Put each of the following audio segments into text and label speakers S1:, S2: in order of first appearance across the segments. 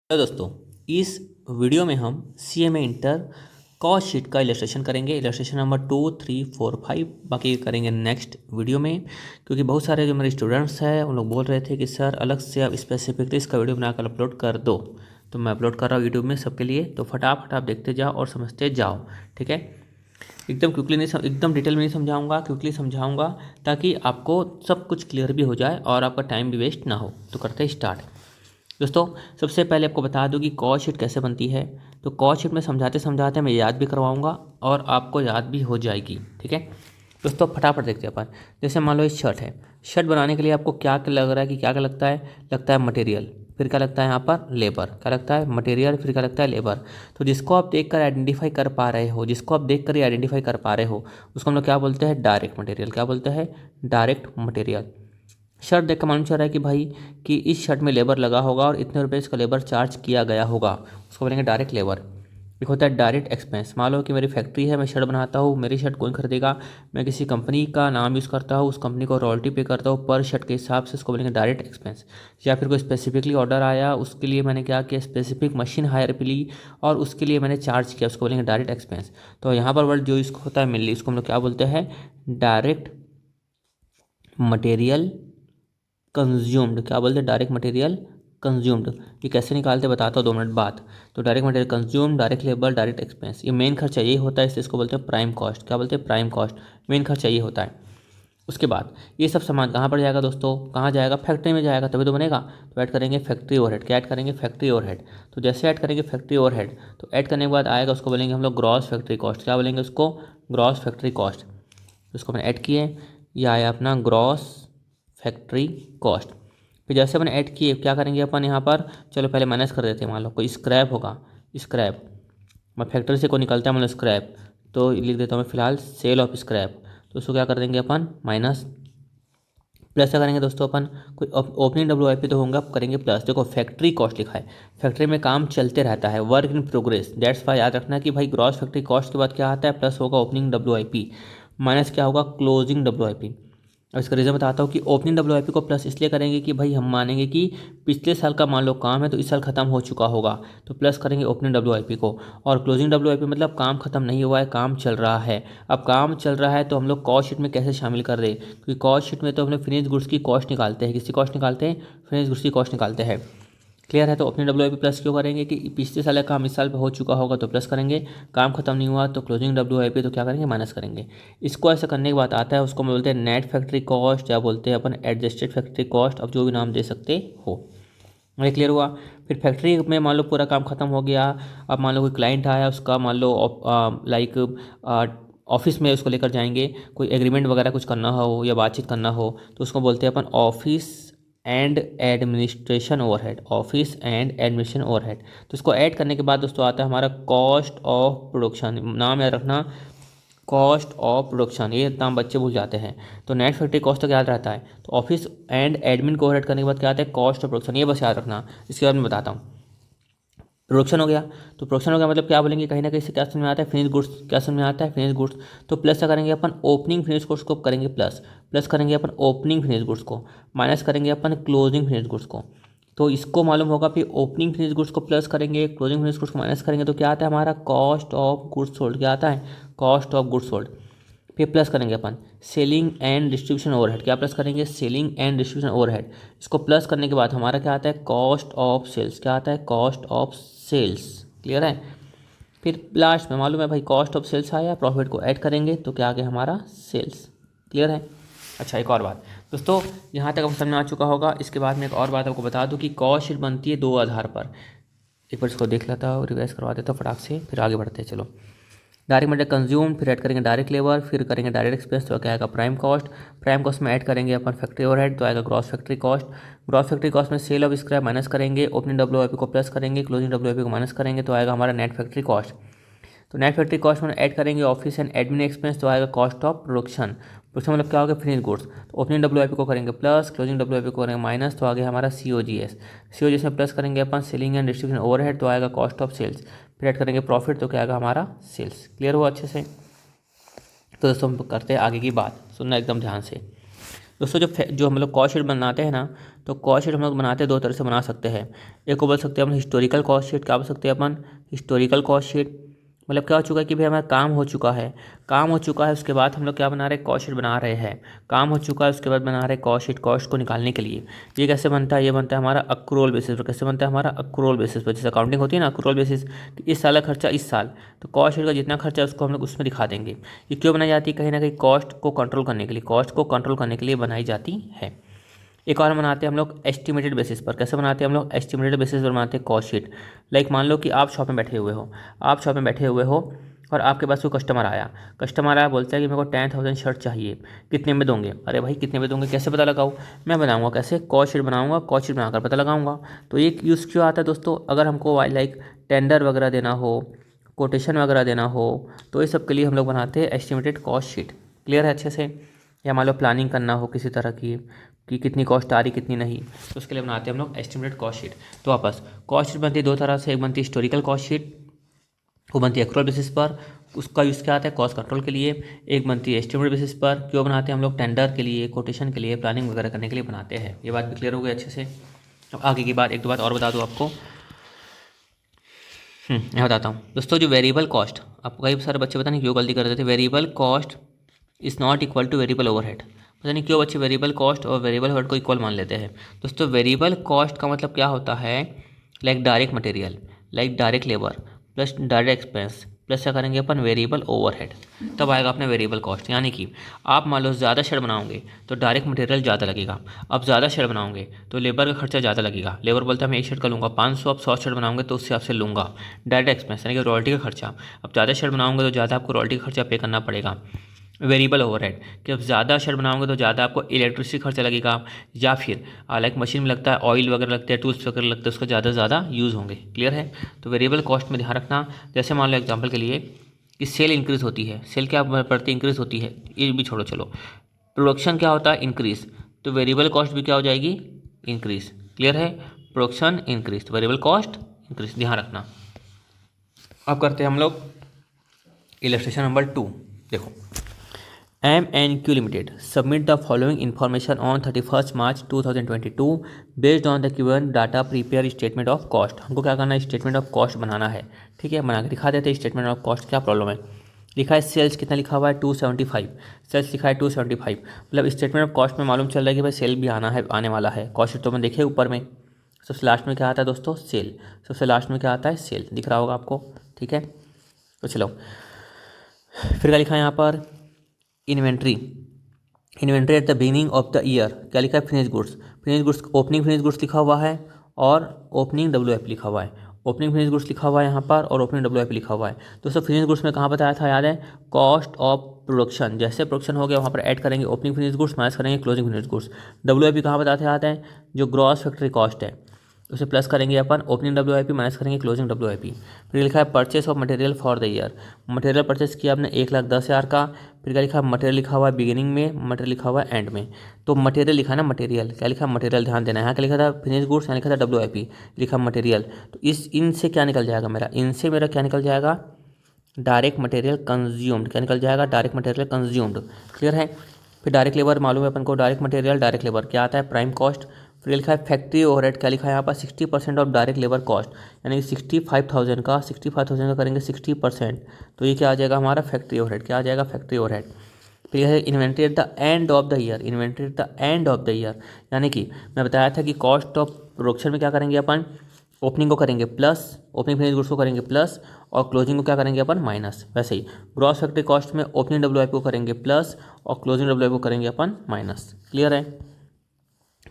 S1: Hello दोस्तों, इस video में हम CMA इंटर कॉस्ट शीट का इलस्ट्रेशन करेंगे। इलस्ट्रेशन नंबर 2, 3, 4, 5 बाकी करेंगे नेक्स्ट वीडियो में, क्योंकि बहुत सारे जो मेरे स्टूडेंट्स हैं उन लोग बोल रहे थे कि सर अलग से आप स्पेसिफिकली इसका वीडियो बनाकर अपलोड कर दो। तो मैं अपलोड कर रहा हूँ यूट्यूब में सबके लिए, तो फटाफट आप देखते जाओ और समझते जाओ। ठीक है, एकदम क्विकली नहीं एकदम डिटेल में नहीं समझाऊंगा, क्विकली समझाऊंगा ताकि आपको सब कुछ क्लियर भी हो जाए और आपका टाइम भी वेस्ट ना हो। तो करते हैं स्टार्ट। दोस्तों, सबसे पहले आपको बता दूं कि कॉस्ट शीट कैसे बनती है। तो कॉस्ट शीट में समझाते समझाते मैं याद भी करवाऊंगा और आपको याद भी हो जाएगी। ठीक है दोस्तों, फटाफट देखते हैं अपन। जैसे मान लो ये शर्ट है। शर्ट बनाने के लिए आपको क्या क्या लग रहा है कि क्या क्या लगता है मटेरियल, फिर क्या लगता है यहाँ पर लेबर, क्या लगता है मटेरियल, फिर क्या लगता है लेबर। तो जिसको आप देख कर आइडेंटिफाई कर पा रहे हो, जिसको आप देख कर ही आइडेंटिफाई कर पा रहे हो, उसको हम लोग क्या बोलते हैं, डायरेक्ट मटेरियल। क्या बोलते हैं, डायरेक्ट मटेरियल। शर्ट देख कर मालूम चल रहा है कि भाई कि इस शर्ट में लेबर लगा होगा और इतने रुपए इसका लेबर चार्ज किया गया होगा, उसको बोलेंगे डायरेक्ट लेबर। एक होता है डायरेक्ट एक्सपेंस। मान लो कि मेरी फैक्ट्री है, मैं शर्ट बनाता हूँ, मेरी शर्ट कौन खरीदेगा, मैं किसी कंपनी का नाम यूज़ करता हूँ, उस कंपनी को रॉयल्टी पे करता हूँ पर शर्ट के हिसाब से, उसको बोलेंगे डायरेक्ट एक्सपेंस। या फिर कोई स्पेसिफिकली ऑर्डर आया, उसके लिए मैंने क्या किया, स्पेसिफिक मशीन हायर पे ली और उसके लिए मैंने चार्ज किया, उसको बोलेंगे डायरेक्ट एक्सपेंस। तो यहाँ पर वर्ड जो इसको होता है मिलली, इसको हम लोग क्या बोलते हैं, डायरेक्ट मटेरियल कंज्यूम्ड। क्या बोलते हैं, डायरेक्ट मटेरियल कंज्यूम्ड। ये कैसे निकालते बताता हूँ 2 मिनट बाद। तो direct material consume, direct labour, direct expense, ये मेन खर्चा यही होता है, इसको बोलते हैं प्राइम कॉस्ट। क्या बोलते हैं, प्राइम कॉस्ट। मेन खर्चा यही होता है। उसके बाद ये सब सामान कहाँ पर जाएगा दोस्तों, कहाँ जाएगा, फैक्ट्री में जाएगा, तभी तो बनेगा। तो ऐड करेंगे फैक्ट्री ओवरहेड। क्या ऐड करेंगे, फैक्ट्री ओवरहेड। तो जैसे ऐड करेंगे फैक्ट्री ओवरहेड, तो ऐड करने के बाद आएगा, उसको बोलेंगे हम लोग ग्रॉस फैक्ट्री कॉस्ट। क्या बोलेंगे उसको, ग्रॉस फैक्ट्री कॉस्ट। उसको मैंने ऐड किए, यह आया अपना ग्रॉस फैक्ट्री कॉस्ट। फिर जैसे मैंने ऐड किए, क्या करेंगे अपन यहाँ पर, चलो पहले माइनस कर देते हैं। मान लो कोई स्क्रैप होगा, स्क्रैप, मैं फैक्ट्री से कोई निकलता है मान लो स्क्रैप, तो लिख देता हूँ मैं फिलहाल सेल ऑफ स्क्रैप। तो उसको क्या कर देंगे अपन, माइनस। प्लस क्या करेंगे दोस्तों अपन, कोई ओपनिंग WIP तो होगा, करेंगे प्लस। देखो फैक्ट्री कॉस्ट लिखा है, फैक्ट्री में काम चलते रहता है, work in progress, that's why याद रखना कि भाई ग्रॉस फैक्ट्री कॉस्ट के बाद क्या आता है, प्लस होगा ओपनिंग WIP, माइनस क्या होगा, क्लोजिंग WIP। अब इसका रीज़न बताता हूँ कि ओपनिंग WIP को प्लस इसलिए करेंगे कि भाई हम मानेंगे कि पिछले साल का मान लो काम है तो इस साल खत्म हो चुका होगा, तो प्लस करेंगे ओपनिंग WIP को। और क्लोजिंग WIP मतलब काम खत्म नहीं हुआ है, काम चल रहा है। अब काम चल रहा है तो हम लोग कॉस्ट शीट में कैसे शामिल कर रहे हैं, क्योंकि कॉस्ट शीट में तो अपने फिनिश गुड्स की कॉस्ट निकालते हैं। किसकी कॉस्ट निकालते हैं, फिनिश गुड्स की कॉस्ट निकालते हैं। क्लियर है। तो अपने WIP प्लस क्यों करेंगे कि पिछले साल का काम इस साल पे हो चुका होगा तो प्लस करेंगे, काम खत्म नहीं हुआ तो क्लोजिंग WIP तो क्या करेंगे, माइनस करेंगे। इसको ऐसा करने के बाद आता है, उसको हम बोलते हैं नेट फैक्ट्री कॉस्ट, या बोलते हैं अपन एडजस्टेड फैक्ट्री कॉस्ट, अब जो भी नाम दे सकते हो। ये क्लियर हुआ। फिर फैक्ट्री में मान लो पूरा काम खत्म हो गया, अब मान लो कोई क्लाइंट आया, उसका मान लो लाइक ऑफिस में उसको लेकर जाएंगे, कोई एग्रीमेंट वगैरह कुछ करना हो या बातचीत करना हो, तो उसको बोलते हैं अपन office and administration overhead, office and administration overhead. तो इसको ऐड करने के बाद दोस्तों आता है हमारा कॉस्ट ऑफ प्रोडक्शन। नाम याद रखना, कॉस्ट ऑफ प्रोडक्शन, ये नाम बच्चे भूल जाते हैं। तो नेट फैक्ट्री कॉस्ट तक याद रहता है। तो ऑफिस एंड एडमिन को ओवरहेड करने के बाद क्या आता है, कॉस्ट ऑफ प्रोडक्शन, ये बस याद रखना। इसके बाद मैं बताता हूँ। प्रोडक्शन हो गया, तो प्रोडक्शन हो गया मतलब क्या बोलेंगे, कहीं ना कहीं से क्या समझ में आता है, फिनिश गुड्स। क्या समझ में आता है, फिनिश गुड्स। तो प्लस क्या करेंगे अपन, ओपनिंग फिनिश गुड्स को करेंगे प्लस, प्लस करेंगे अपन ओपनिंग फिनिश गुड्स को, माइनस करेंगे अपन क्लोजिंग फिनिश गुड्स को। तो इसको मालूम होगा, फिर ओपनिंग फिनिश गुड्स को प्लस करेंगे, क्लोजिंग फिनिश गुड्स को माइनस करेंगे, तो क्या आता है हमारा कॉस्ट ऑफ गुड्स सोल्ड। क्या आता है, कॉस्ट ऑफ गुड्स सोल्ड। फिर प्लस करेंगे अपन सेलिंग एंड डिस्ट्रीब्यूशन ओवरहेड। क्या प्लस करेंगे, सेलिंग एंड डिस्ट्रीब्यूशन ओवरहेड। इसको प्लस करने के बाद हमारा क्या आता है, कॉस्ट ऑफ सेल्स। क्या आता है, कॉस्ट ऑफ सेल्स। क्लियर है। फिर लास्ट में मालूम है भाई, कॉस्ट ऑफ सेल्स आया, प्रॉफिट को ऐड करेंगे तो क्या आ गया हमारा, सेल्स। क्लियर है। अच्छा, एक और बात दोस्तों, यहाँ तक आपको समझ में आ चुका होगा। इसके बाद में एक और बात आपको बता दूँ कि कॉस्ट शीट बनती है 2 आधार पर। एक बार इसको देख लेता हूँ, रिवाइज करवा देता हूँ फटाक से, फिर आगे बढ़ते हैं। चलो, डायरेक्ट मटेरियल कंज्यूम, फिर ऐड करेंगे डायरेक्ट लेबर, फिर करेंगे डायरेक्ट एक्सपेंस, तो क्या आएगा, प्राइम कॉस्ट। प्राइम कॉस्ट में ऐड करेंगे अपन फैक्ट्री ओवरहेड, तो आएगा gross factory cost. Gross factory cost में सेल ऑफ स्क्रैप माइनस करेंगे, ओपनिंग WIP को प्लस करेंगे, क्लोजिंग WIP को माइनस करेंगे, तो आएगा हमारा नेट फैक्ट्री कॉस्ट। तो नेट फैक्ट्री कॉस्ट में ऐड करेंगे ऑफिस एंड एडमिन एक्सपेंस, तो आएगा कॉस्ट ऑफ प्रोडक्शन। प्रोडक्शन मतलब क्या होगा, फिनिश गुड्स। तो ओपनिंग WIP को करेंगे प्लस, क्लोजिंग WIP को करेंगे माइनस, तो आ गया हमारा COGS। COGS में प्लस करेंगे अपन सेलिंग एंड डिस्ट्रीब्यूशन ओवरहेड, तो आएगा कॉस्ट ऑफ सेल्स। फिर ऐड करेंगे प्रॉफिट, तो क्या आएगा हमारा सेल्स। क्लियर हुआ अच्छे से। तो दोस्तों हम करते हैं आगे की बात, सुनना एकदम ध्यान से। दोस्तों जो हम लोग कॉस्ट शीट बनाते हैं ना, तो कॉस्ट शीट हम लोग बनाते हैं दो तरह से बना सकते हैं। एक को बोल सकते हैं अपन हिस्टोरिकल कॉस्ट शीट। क्या बोल सकते हैं अपन? Historical cost sheet. मतलब क्या हो चुका है कि भाई हमारा काम हो चुका है, काम हो चुका है, उसके बाद हम लोग क्या बना रहे हैं? कॉस्ट शीट बना रहे हैं। काम हो चुका है उसके बाद बना रहे हैं कॉस्ट शीट, कॉस्ट को निकालने के लिए। ये कैसे बनता है? ये बनता है हमारा अक्रूवल बेसिस पर। कैसे बनता है? हमारा अक्रूवल बेसिस पर। जैसे अकाउंटिंग होती है ना, अक्रूवल बेसिस, कि इस साल का खर्चा इस साल, तो कॉस्ट शीट का जितना खर्चा है उसको हम लोग उसमें दिखा देंगे। ये क्यों बनाई जाती है? कहीं ना कहीं कॉस्ट को कंट्रोल करने के लिए, कॉस्ट को कंट्रोल करने के लिए बनाई जाती है। एक और बनाते हैं हम लोग एस्टिमेटेड बेसिस पर। कैसे बनाते हैं हम लोग? एस्टिमेटेड बेसिस पर बनाते हैं कॉस्ट शीट। लाइक मान लो कि आप शॉप में बैठे हुए हो, आप शॉप में बैठे हुए हो और आपके पास कोई कस्टमर आया, कस्टमर आया, बोलता है कि मेरे को 10,000 शर्ट चाहिए, कितने में दोगे? अरे भाई कितने में दोगे कैसे पता लगाऊँ? मैं बनाऊंगा कैसे? कॉस्ट शीट बनाऊंगा, कॉस्ट शीट बनाकर पता लगाऊंगा। तो ये यूज़ क्यों आता है दोस्तों? अगर हमको लाइक टेंडर वगैरह देना हो, कोटेशन वगैरह देना हो, तो ये सब के लिए हम लोग बनाते हैं एस्टिमेटेड कॉस्ट शीट। क्लियर है अच्छे से? या मान लो प्लानिंग करना हो किसी तरह की, कि कितनी कॉस्ट आ रही कितनी नहीं, तो उसके लिए बनाते हैं हम लोग एस्टिमेटेड कॉस्ट शीट। तो वापस कॉस्ट शीट बनती है दो तरह से। एक बनती है हिस्टोरिकल कॉस्ट शीट, वो बनती है एक्चुअल बेसिस पर, उसका यूज़ क्या आता है? कॉस्ट कंट्रोल के लिए। एक बनती है एस्टिमेटेड बेसिस पर, क्यों बनाते हैं हम लोग? टेंडर के लिए, कोटेशन के लिए, प्लानिंग वगैरह करने के लिए बनाते हैं। ये बात भी क्लियर हो गई अच्छे से? अब आगे की बात, एक दो बात और बता दूँ आपको। मैं बताता हूँ दोस्तों, जो वेरिएबल कॉस्ट, आपको कई सारे बच्चे पता नहीं क्यों गलती कर देते थे, variable cost is not equal two variable overhead. पता नहीं क्यों बच्चे वेरिएबल कॉस्ट और वेरिएबल ओवरहेड को इक्वल मान लेते हैं। दोस्तों वेरिएबल कॉस्ट का मतलब क्या होता है? Like direct material, like direct labour, plus direct expense, plus क्या करेंगे अपन? Variable overhead. तब आएगा अपने वेरिएबल कॉस्ट। यानी कि आप मान लो ज़्यादा शेड बनाओगे तो डायरेक्ट मटेरियल ज़्यादा लगेगा। अब ज़्यादा शेड बनाओगे तो लेबर का खर्चा ज़्यादा लगेगा। लेबर बोलता है मैं एक शेड का लूँगा 500, अब 100 शेड बनाओगे तो उससे आपसे लूँगा। डायरेक्ट एक्सपेंस यानी कि रॉयल्टी का खर्चा, अब ज़्यादा शेड बनाओगे तो ज़्यादा आपको रॉयल्टी का खर्चा पे करना पड़ेगा। वेरिएबल ओवरहेड, कि अब ज़्यादा शेड बनाओगे तो ज़्यादा आपको इलेक्ट्रिसिटी खर्चा लगेगा, या फिर लाइक मशीन में लगता है ऑयल वगैरह लगते हैं, टूल्स वगैरह लगते हैं, उसका ज़्यादा यूज़ होंगे। क्लियर है? तो वेरिएबल कॉस्ट में ध्यान रखना। जैसे मान लो एग्जांपल के लिए कि सेल इंक्रीज़ होती है, सेल क्या बढ़ती इंक्रीज़ होती है, ये भी छोड़ो चलो। प्रोडक्शन क्या होता है? इंक्रीज़, तो वेरिएबल कॉस्ट भी क्या हो जाएगी? इंक्रीज़। क्लियर है? प्रोडक्शन इंक्रीज तो वेरिएबल कॉस्ट इंक्रीज, ध्यान रखना। अब करते हैं हम लोग इलस्ट्रेशन नंबर 2। देखो, M&Q Limited submit the following information on 31st March 2022 based on the given data prepare statement of cost। हमको क्या करना है? स्टेटमेंट ऑफ कॉस्ट बनाना है। ठीक है, बना के दिखा देते हैं स्टेटमेंट ऑफ कॉस्ट। क्या प्रॉब्लम है? लिखा है सेल्स कितना लिखा हुआ है? 275। सेल्स लिखा है 275, मतलब स्टेटमेंट ऑफ कॉस्ट में मालूम चल रहा है कि भाई सेल भी आना है, आने वाला है। कॉस्ट शीट तो मैं देखे ऊपर में सबसे लास्ट में क्या आता है दोस्तों? सेल। सबसे लास्ट में क्या आता है? सेल। दिख रहा होगा आपको? ठीक है, तो चलो फिर क्या लिखा है यहाँ पर? Inventory. Inventory at the beginning of the year क्या लिखा है? Finish goods. Finish goods, opening finish goods लिखा हुआ है और ओपनिंग WIP लिखा हुआ है। ओपनिंग फिनिश गुड्स लिखा हुआ है यहाँ पर और ओपनिंग WIP लिखा हुआ है। दोस्तों फिनिश गुड्स में कहाँ बताया था? याद है? Cost of production. जैसे प्रोडक्शन हो गया वहाँ पर ऐड करेंगे ओपनिंग फिनिश गुड्स, माइनस करेंगे क्लोजिंग फिनिश गुड्स। WIP कहाँ बताते हैं? याद है? जो ग्रॉस फैक्ट्री कॉस्ट है उसे प्लस करेंगे अपन, ओपनिंग WIP माइनस करेंगे क्लोजिंग WIP। फिर लिखा है purchase of material for the year. Material purchase किया आपने 1,10,000 का। फिर क्या लिखा है? मटेरियल लिखा हुआ है बिगिनिंग में, मटेरियल लिखा हुआ है एंड में। तो मटेरियल लिखा है ना, मटेरियल क्या लिखा है? मटेरियल। ध्यान देना है, यहाँ क्या लिखा था? फिनिश गुड्स, यहाँ लिखा था WIP, लिखा मटेरियल। तो इनसे क्या निकल जाएगा मेरा? इनसे मेरा क्या निकल जाएगा? Direct material consumed. क्या निकल जाएगा? Direct material consumed. क्लियर है? फिर डायरेक्ट लेबर मालूम है अपन को, डायरेक्ट मटेरियल डायरेक्ट लेबर क्या आता है? Prime cost. फिर लिखा है फैक्ट्री ओवरहेड। क्या लिखा है यहाँ पर? 60% ऑफ डायरेक्ट लेबर कॉस्ट, यानी 65,000 का 65,000 का करेंगे 60%, तो ये क्या आ जाएगा हमारा? Factory overhead. क्या आ जाएगा? Factory overhead. फिर यह है inventory at the end of the year. Inventory at the end of the year, यानी कि मैं बताया था कि कॉस्ट ऑफ प्रोडक्शन में क्या करेंगे अपन? ओपनिंग को करेंगे प्लस, ओपनिंग फिनिश गुड्स को करेंगे प्लस, और क्लोजिंग को क्या करेंगे अपन? माइनस। वैसे ही ग्रॉस फैक्ट्री कॉस्ट में ओपनिंग WIP को करेंगे प्लस और क्लोजिंग WIP को करेंगे अपन माइनस। क्लियर है?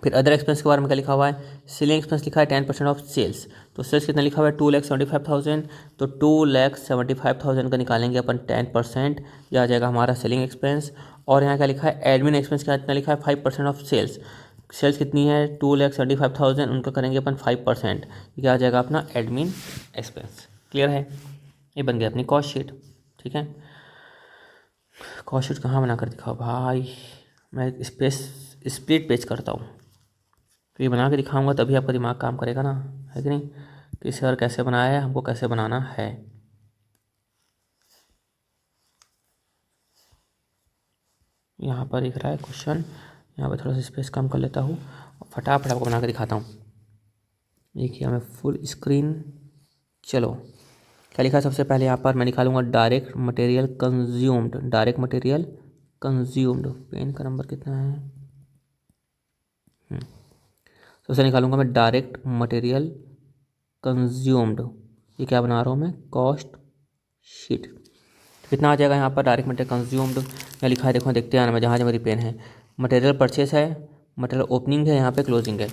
S1: फिर अदर एक्सपेंस के बारे में क्या लिखा हुआ है? सेलिंग एक्सपेंस लिखा है 10% ऑफ सेल्स। तो सेल्स कितना लिखा हुआ है? 2,75,000। तो 2,75,000 का निकालेंगे अपन 10%, यह आ जाएगा हमारा सेलिंग एक्सपेंस। और यहाँ क्या लिखा है? एडमिन एक्सपेंस क्या कितना लिखा है? 5% ऑफ सेल्स। सेल्स कितनी है? 2,75,000, उनका करेंगे अपन 5%, क्या आ जाएगा अपना? Admin expense. क्लियर है? ये बन गया अपनी कॉस्ट शीट। ठीक है, कॉस्ट शीट कहाँ बना कर दिखाओ भाई? मैं स्प्लिट पेज करता हूँ, तो ये बना के दिखाऊंगा तभी आपका दिमाग काम करेगा ना, है कि नहीं? कि सर कैसे बनाया है, हमको कैसे बनाना है। यहाँ पर दिख रहा है क्वेश्चन, यहाँ पर थोड़ा सा स्पेस कम कर लेता हूँ, फटाफट आपको बना कर दिखाता हूँ। देखिए हमें फुल स्क्रीन। चलो क्या लिखा है सबसे पहले यहाँ पर मैं निकालूंगा direct material consumed. Direct material consumed, pen का नंबर कितना है? सबसे निकालूंगा मैं डायरेक्ट मटेरियल कंज्यूम्ड। ये क्या बना रहा हूँ मैं? Cost sheet. कितना आ जाएगा यहाँ पर डायरेक्ट मटेरियल कंज्यूम्ड? क्या लिखा है देखो, देखते हैं ना, मैं जहाँ जहाँ मेरी पेन है। मटेरियल परचेस है, मटेरियल ओपनिंग है, यहाँ पे क्लोजिंग है।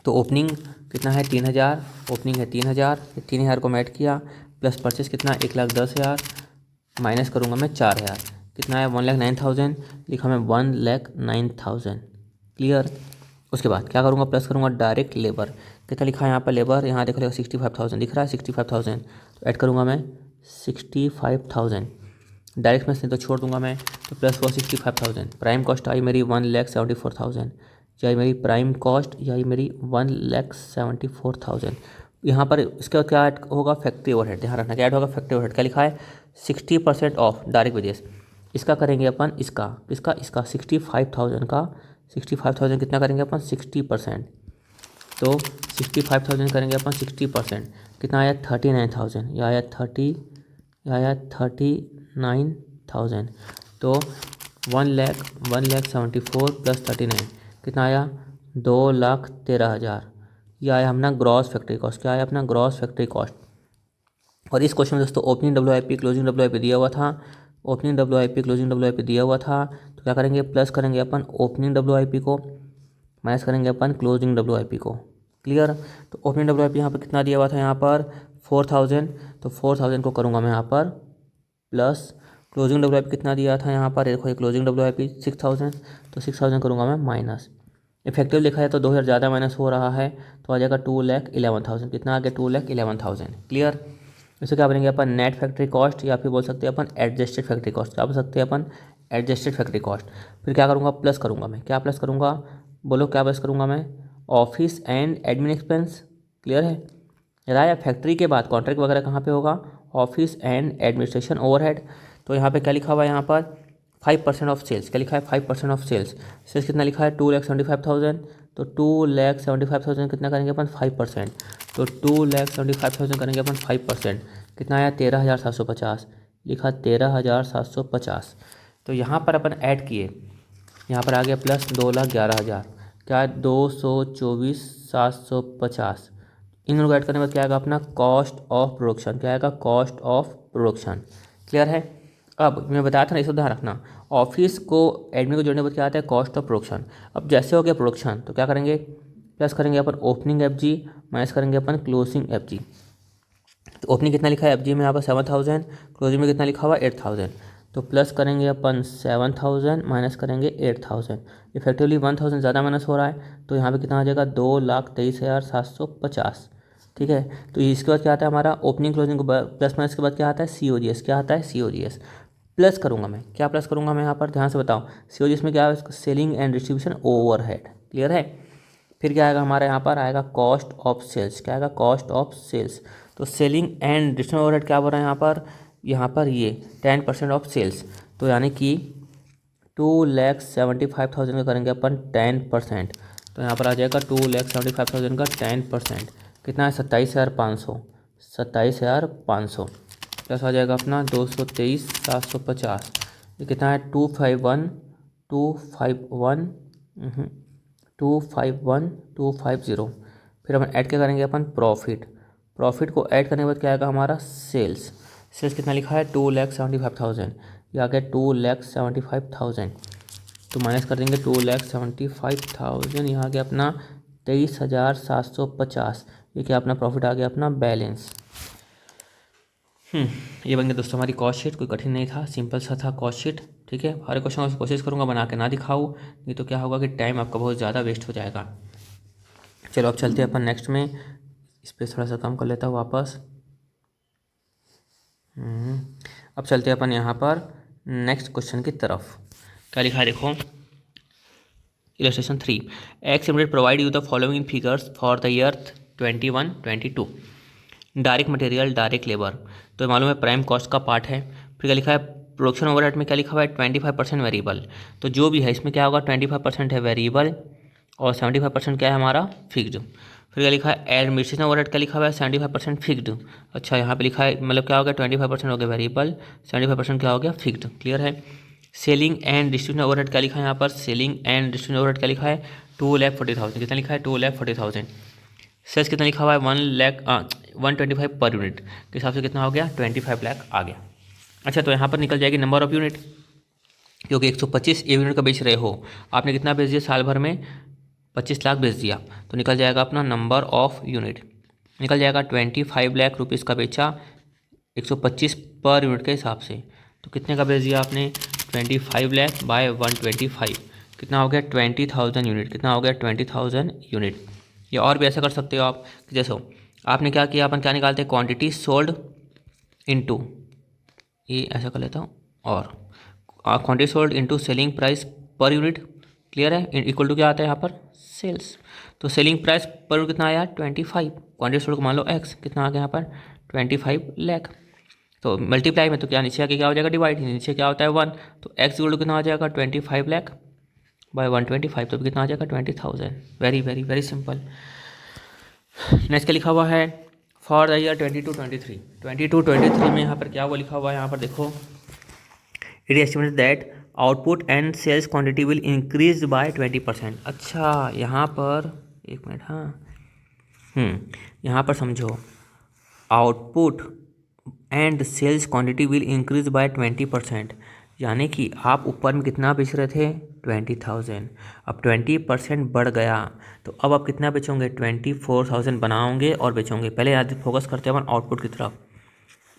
S1: तो ओपनिंग कितना है? 3000। ओपनिंग है 3000, 3000 को मैं ऐड किया, प्लस परचेस कितना? 1,10,000, माइनस करूँगा मैं 4000, कितना है? 1,09,000। लिखा मैं 1,09,000। क्लियर। उसके बाद क्या करूँगा? प्लस करूँगा डायरेक्ट लेबर। कितना लिखा है यहाँ पर लेबर? यहाँ देखो 65,000 दिख रहा है, 65,000। तो ऐड करूँगा मैं 65,000। डायरेक्ट में से तो छोड़ दूंगा मैं, तो प्लस हुआ 65,000। प्राइम कॉस्ट आई मेरी 1,74,000। यही मेरी प्राइम कॉस्ट, यही मेरी 1,74,000। यहाँ पर इसके बाद क्या ऐड होगा? Factory overhead. ध्यान रखना क्या ऐड होगा? Factory overhead. क्या लिखा है? 60% ऑफ डायरेक्ट वेजेस। इसका करेंगे अपन, इसका 65,000 का 65,000 कितना करेंगे अपन? 60%। तो 65,000 करेंगे अपन 60%, कितना आया? 39,000। यह आया 39,000। तो 1,74,000 प्लस 39 कितना आया? 2,13,000। यह आया अपना ग्रॉस फैक्ट्री कॉस्ट। क्या आया अपना? Gross factory cost. और इस क्वेश्चन में दोस्तों ओपनिंग डब्ल्यूआईपी क्लोजिंग डब्ल्यूआईपी दिया हुआ था। ओपनिंग डब्ल्यूआईपी क्लोजिंग डब्ल्यूआईपी दिया हुआ था, तो क्या करेंगे? प्लस करेंगे अपन ओपनिंग डब्ल्यूआईपी को, माइनस करेंगे अपन क्लोजिंग डब्ल्यूआईपी को। क्लियर। तो ओपनिंग डब्ल्यूआईपी यहाँ पर कितना दिया हुआ था? यहाँ पर 4,000। तो 4,000 को करूँगा मैं यहाँ पर प्लस। क्लोजिंग डब्ल्यूआईपी कितना दिया था यहाँ पर? देखो ये क्लोजिंग डब्ल्यूआईपी 6,000। तो 6,000 करूँगा मैं माइनस। इफेक्टिव लिखा है तो 2,000 ज़्यादा माइनस हो रहा है, तो आ जाएगा 2,11,000। कितना आ गया? 2,11,000। क्लियर। इसे क्या बनेंगे अपन? नेट फैक्ट्री कॉस्ट, या फिर बोल सकते हैं अपन एडजस्टेड फैक्ट्री कॉस्ट। क्या बोल सकते हैं अपन? Adjusted factory cost. फिर क्या करूँगा? प्लस करूँगा मैं। क्या प्लस करूँगा? बोलो क्या प्लस करूँगा मैं? Office and admin expense. Clear है। राय फैक्ट्री के बाद कॉन्ट्रैक्ट वगैरह कहाँ पे होगा? Office and administration overhead. तो यहाँ पे क्या लिखा हुआ है? यहाँ पर 5% ऑफ सेल्स। क्या लिखा है? 5% ऑफ सेल्स। सेल्स कितना लिखा है? 2,75,000। तो 2,75,000 कितना करेंगे अपन? 5%। तो 2,75,000 करेंगे अपन 5%, कितना आया? 13,750। लिखा 13,750। तो यहाँ पर अपन ऐड किए, यहाँ पर आ गया प्लस 2,11,000। क्या है? 224,750। इन लोग ऐड करने के बाद क्या आएगा अपना? Cost of production. क्या आएगा? Cost of production. क्लियर है। अब मैं बताया था ना, इसे ध्यान रखना। ऑफिस को एडमिन को जोड़ने के बाद क्या आता है? Cost of production. अब जैसे हो गया प्रोडक्शन, तो क्या करेंगे? प्लस करेंगे अपन ओपनिंग एफ जी, माइनस करेंगे अपन क्लोजिंग एफ जी। तो ओपनिंग कितना लिखा है एफ जी में? यहाँ पर 7,000। क्लोजिंग में कितना लिखा हुआ? 8,000। तो प्लस करेंगे अपन 7,000, माइनस करेंगे 8,000। इफेक्टिवली 1,000 ज़्यादा माइनस हो रहा है, तो यहाँ पे कितना आ जाएगा? 2,23,750। ठीक है। तो इसके बाद क्या आता है हमारा? ओपनिंग क्लोजिंग को प्लस माइनस के बाद क्या आता है? सी ओ जी एस। क्या आता है? सी ओ जी एस। प्लस करूँगा मैं। क्या प्लस करूँगा मैं यहाँ पर? ध्यान से बताओ। सी ओ जी एस में क्या है? Selling and distribution overhead. Clear है। फिर क्या आएगा हमारे यहाँ पर? आएगा कॉस्ट ऑफ सेल्स। क्या आएगा? Cost of sales. तो सेलिंग एंड डिस्ट्रीब्यूशन ओवरहेड क्या बोल रहा है यहाँ पर? यहाँ पर ये 10% ऑफ सेल्स। तो यानी कि 2,75,000 का करेंगे अपन 10%। तो यहाँ पर आ जाएगा 2,75,000 का 10%, कितना है? 27,500। 27,500 प्लस आ जाएगा अपना 223,750। ये कितना है? 251,250। फिर अपन ऐड क्या करेंगे अपन? प्रॉफिट। प्रॉफिट को ऐड करने के बाद क्या आएगा हमारा? सेल्स। सेल्स कितना लिखा है? 2,75,000। ये आ गया 2,75,000। तो माइनस कर देंगे 2,75,000। यहाँ आ गया अपना 23,750। ये क्या अपना प्रॉफिट आ गया अपना? बैलेंस। ये बन गया दोस्तों हमारी कॉस्ट शीट। कोई कठिन नहीं था, सिंपल सा था कॉस्ट शीट। ठीक है। हर क्वेश्चन को कोशिश करूँगा बना के ना दिखाऊँ, नहीं तो क्या होगा कि टाइम आपका बहुत ज़्यादा वेस्ट हो जाएगा। चलो अब चलते हैं अपन नेक्स्ट में। इस पर थोड़ा सा कम कर लेता हूँ वापस। अब चलते हैं अपन यहाँ पर नेक्स्ट क्वेश्चन की तरफ। क्या लिखा है देखो, illustration 3। X limited provide you the following figures for the year 21-22। Direct material, direct labour, तो मालूम है प्राइम कॉस्ट का पार्ट है। फिर क्या लिखा है? प्रोडक्शन ओवरहेड में क्या लिखा हुआ है 25% वेरिएबल, तो जो भी है इसमें क्या होगा 25% है वेरिएबल और 75% क्या है हमारा फिक्स्ड। फिर क्या लिखा है एडमिनिस्ट्रेशन ओवरहेड क्या लिखा हुआ है 75% फिक्स्ड। अच्छा यहाँ पे लिखा है मतलब क्या हो गया 25% हो गया वेरिएबल, 75% क्या हो गया फिक्स्ड। क्लियर है। सेलिंग एंड डिस्ट्रीब्यूशन ओवरहेड क्या लिखा है यहाँ पर, सेलिंग एंड डिस्ट्रीब्यूशन ओवरहेड क्या लिखा है 2,40,000, कितना लिखा है 2,40,000। सेल्स कितना लिखा हुआ है 125 पर यूनिट के हिसाब से कितना हो गया 25 लाख आ गया। अच्छा तो यहाँ पर निकल जाएगी नंबर ऑफ यूनिट, क्योंकि 125 यूनिट का बेच रहे हो, आपने कितना बेच दिया साल भर में 25 लाख बेच दिया, तो निकल जाएगा अपना नंबर ऑफ यूनिट, निकल जाएगा 25 लाख रुपीज़ का बेचा 125 पर यूनिट के हिसाब से। तो कितने का बेच दिया आपने 25 लाख बाय 125, कितना हो गया 20,000 यूनिट, कितना हो गया 20,000 यूनिट। या और भी ऐसा कर सकते हो आप कि जैसे आपने क्या किया, अपन क्या निकालते हैं क्वांटिटी सोल्ड इनटू, ये ऐसा कर लेता हूँ, और quantity sold into selling price per unit. Clear है, इक्वल टू क्या आता है यहाँ पर सेल्स। तो सेलिंग प्राइस पर यूनिट कितना आया 25, क्वांटिटी सोल्ड को मान लो एक्स, कितना आ गया यहाँ पर 25 लाख। तो मल्टीप्लाई में तो क्या नीचे आके क्या हो जाएगा डिवाइड, नीचे क्या होता है 1, तो एक्स इक्वल टू कितना आ जाएगा 25 लाख बाय 125, तो कितना आ जाएगा 20,000। Very very very simple. Next क्या लिखा हुआ है फॉर द ईयर 22-23 में यहाँ पर क्या वो लिखा हुआ है, यहाँ पर देखो it estimate that output and sales quantity will increase by 20%। अच्छा यहाँ पर एक मिनट, हाँ यहाँ पर समझो output and sales quantity will increase by 20%, यानी कि आप ऊपर में कितना बेच रहे थे 20,000, अब 20% बढ़ गया, तो अब आप कितना बेचोगे 24,000 बनाओगे और बेचोगे। पहले याद फोकस करते हैं आउटपुट की तरफ,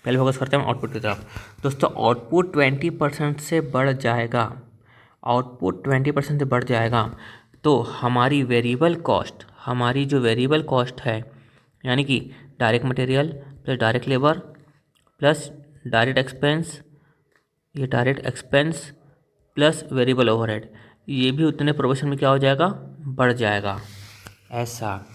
S1: पहले फोकस करते हैं आउटपुट की तरफ। दोस्तों आउटपुट 20% से बढ़ जाएगा, आउटपुट 20% से बढ़ जाएगा, तो हमारी वेरिएबल कॉस्ट, हमारी जो वेरिएबल कॉस्ट है यानी कि direct material plus direct labour plus direct expense, ये direct expense plus variable overhead, ये भी उतने प्रोपोर्शन में क्या हो जाएगा बढ़ जाएगा। ऐसा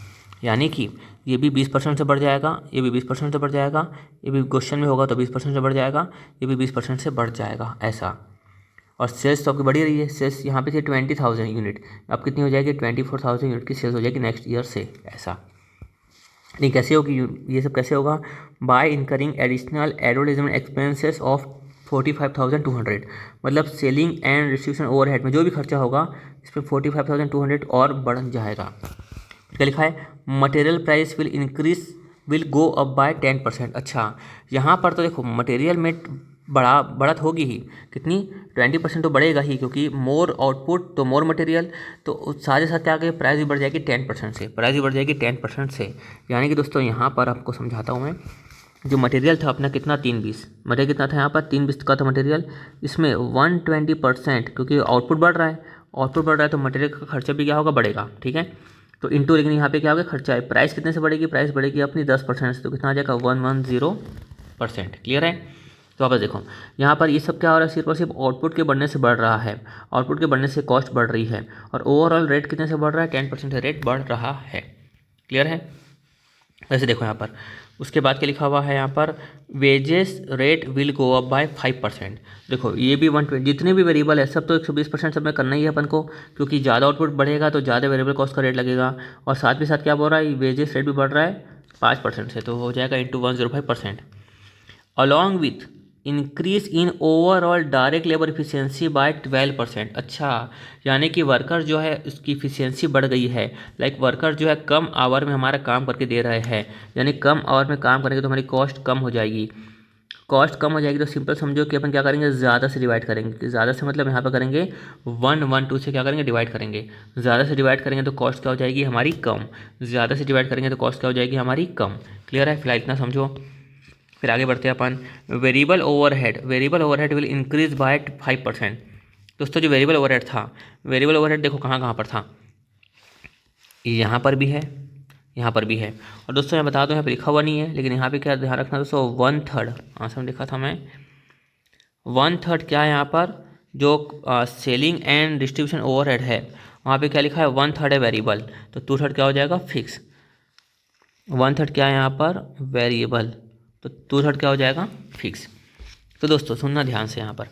S1: यानी कि ये भी 20% से बढ़ जाएगा, ये भी 20% से बढ़ जाएगा, ये भी क्वेश्चन में होगा तो 20% से बढ़ जाएगा, ये भी 20% से बढ़ जाएगा ऐसा। और सेल्स तो आपकी बढ़ी रही है, सेल्स यहाँ पे थी 20,000 यूनिट, अब कितनी हो जाएगी 24,000 यूनिट की सेल्स हो जाएगी नेक्स्ट ईयर से ऐसा। नहीं कैसे होगी, ये सब कैसे होगा by incurring additional advertisement expenses of 45,200, मतलब सेलिंग एंड डिस्ट्रीब्यूशन ओवरहेड में जो भी खर्चा होगा इस पर 45,200 और बढ़ जाएगा। क्या लिखा है material price will increase will go up by 10%। अच्छा यहाँ पर तो देखो मटेरियल में बढ़त होगी ही, कितनी 20% तो बढ़ेगा ही, क्योंकि मोर आउटपुट तो मोर मटेरियल, तो साथ साथ क्या आगे प्राइस भी बढ़ जाएगी 10% से, प्राइस भी बढ़ जाएगी 10% से। यानी कि दोस्तों यहाँ पर आपको समझाता हूँ मैं, जो मटेरियल था अपना कितना 320, मटेरियल कितना था यहाँ पर 320 का था मटेरियल, इसमें 120% क्योंकि आउटपुट बढ़ रहा है, आउटपुट बढ़ रहा है तो मटेरियल का खर्चा भी क्या होगा बढ़ेगा, ठीक है। तो इंटू, लेकिन यहाँ पे क्या होगा खर्चा है, प्राइस कितने से बढ़ेगी, प्राइस बढ़ेगी अपनी 10% से, तो कितना आ जाएगा 110%। क्लियर है। तो वापस देखो यहाँ पर ये सब क्या हो रहा है, सिर्फ और सिर्फ आउटपुट के बढ़ने से बढ़ रहा है, आउटपुट के बढ़ने से कॉस्ट बढ़ रही है, और ओवरऑल रेट कितने से बढ़ रहा है 10% रेट बढ़ रहा है। क्लियर है। वैसे देखो यहाँ पर उसके बाद क्या लिखा हुआ है यहाँ पर wages rate will go up by 5%। देखो ये भी 120, जितने भी वेरिएबल है सब तो 120% सब में करना ही है अपन को, क्योंकि ज़्यादा आउटपुट बढ़ेगा तो ज़्यादा वेरिएबल कॉस्ट का रेट लगेगा, और साथ भी साथ क्या बोल रहा है वेजेस रेट भी बढ़ रहा है 5% से, तो हो जाएगा into 105%। Along with increase in overall direct labour efficiency by 12%। अच्छा यानी कि वर्कर जो है उसकी इफिशियंसी बढ़ गई है, लाइक वर्कर जो है कम आवर में हमारा काम करके दे रहे हैं, यानी कम आवर में काम करेंगे तो हमारी कॉस्ट कम हो जाएगी, कॉस्ट कम हो जाएगी तो सिंपल समझो कि अपन क्या करेंगे ज़्यादा से डिवाइड करेंगे, ज़्यादा से मतलब यहाँ पर करेंगे 112 से क्या करेंगे डिवाइड करेंगे, ज़्यादा से डिवाइड करेंगे तो कॉस्ट क्या हो जाएगी हमारी कम, ज़्यादा से डिवाइड करेंगे तो कॉस्ट क्या हो जाएगी हमारी कम। क्लियर है, फिलहाल इतना समझो, फिर आगे बढ़ते हैं अपन। Variable overhead will increase by 5%। दोस्तों जो वेरिएबल ओवरहेड था, वेरिएबल ओवरहेड देखो कहाँ कहाँ पर था, यहाँ पर भी है, यहाँ पर भी है, और दोस्तों मैं बता दूँ यहाँ पे लिखा हुआ नहीं है, लेकिन यहाँ पे क्या ध्यान रखना दोस्तों 1/3 आंसर में लिखा था मैं 1/3 क्या है यहाँ पर जो सेलिंग एंड डिस्ट्रीब्यूशन ओवरहेड है वहाँ पे क्या लिखा है 1/3 है वेरिएबल, तो 2/3 क्या हो जाएगा फिक्स, 1/3 क्या है यहाँ पर वेरिएबल, तो 2/3 क्या हो जाएगा फिक्स। तो दोस्तों सुनना ध्यान से, यहाँ पर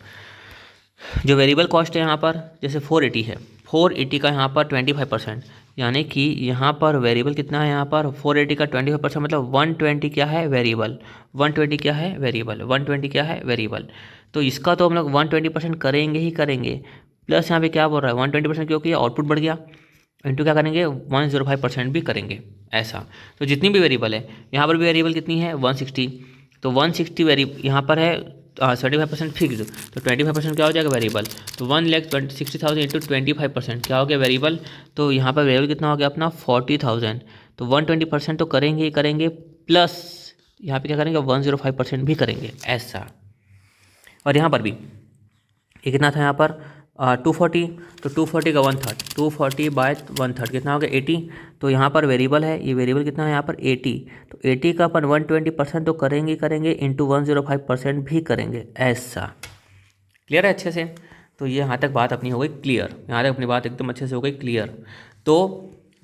S1: जो वेरिएबल कॉस्ट है यहाँ पर जैसे 480 है, 480 का यहाँ पर 25%, यानी कि यहाँ पर वेरिएबल कितना है, यहाँ पर 480 का 25% मतलब 120 क्या है वेरिएबल, 120 क्या है वेरिएबल, 120 क्या है वेरिएबल। तो इसका तो हम लोग 120% करेंगे ही करेंगे, प्लस यहाँ पे क्या बोल रहा है 120%, क्योंकि आउटपुट बढ़ गया, इंटू क्या करेंगे 105% भी करेंगे ऐसा। तो जितनी भी वेरिएबल है, यहाँ पर भी वेरिएबल कितनी है 160, तो 160 यहाँ पर है 75% फिक्स, तो 25% क्या हो जाएगा वेरिएबल, तो 1,60,000 इंटू 25% क्या हो गया वेरिएबल। तो यहाँ पर वेरिएबल कितना हो गया अपना 40,000, तो 120% तो करेंगे ही करेंगे, प्लस यहाँ पे क्या करेंगे 105% भी करेंगे ऐसा। और यहाँ पर भी ये कितना था यहाँ पर 240, तो 240 का 1/3, 240 बाय 1/3 कितना हो गया 80। तो यहाँ पर वेरिएबल है, ये वेरिएबल कितना है यहाँ पर 80, तो 80 का अपन 120% तो करेंगे करेंगे, इंटू 105% भी करेंगे ऐसा। क्लियर है अच्छे से। तो ये यहाँ तक बात अपनी हो गई क्लियर, यहाँ तक अपनी बात एकदम अच्छे से हो गई क्लियर। तो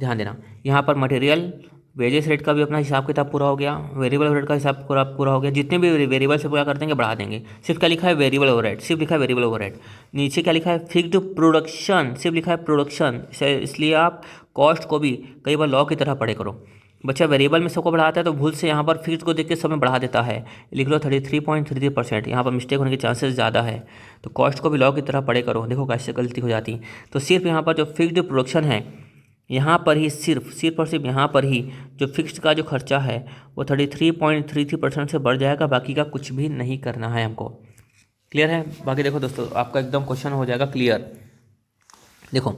S1: ध्यान देना, यहाँ पर मटेरियल वेजेस रेट का भी अपना हिसाब किताब पूरा हो गया, वेरिएबल ओवरहेड का हिसाब पूरा हो गया। जितने भी वेरिएबल से पूरा कर देंगे बढ़ा देंगे। सिर्फ क्या लिखा है वेरिएबल ओवरहेड, सिर्फ लिखा है वेरिएबल ओवरहेड। नीचे क्या लिखा है फिक्स्ड प्रोडक्शन, सिर्फ लिखा है प्रोडक्शन। इसलिए आप कॉस्ट को भी कई बार लॉ की तरह पढ़े करो। बच्चा वेरिएबल में सबको बढ़ाता है तो भूल से यहाँ पर फिक्स को देख के सब में बढ़ा देता है, लिख लो 33.33%, यहाँ पर मिस्टेक होने के चांसेस ज़्यादा है। तो कॉस्ट को भी लॉ की तरह पढ़े करो, देखो कैसे गलती हो जाती। तो सिर्फ यहाँ पर जो फिक्स्ड प्रोडक्शन है, यहाँ पर ही सिर्फ और सिर्फ यहाँ पर ही जो फिक्स्ड का जो खर्चा है वो 33.33% से बढ़ जाएगा, बाकी का कुछ भी नहीं करना है हमको। क्लियर है। बाकी देखो दोस्तों आपका एकदम क्वेश्चन हो जाएगा क्लियर। देखो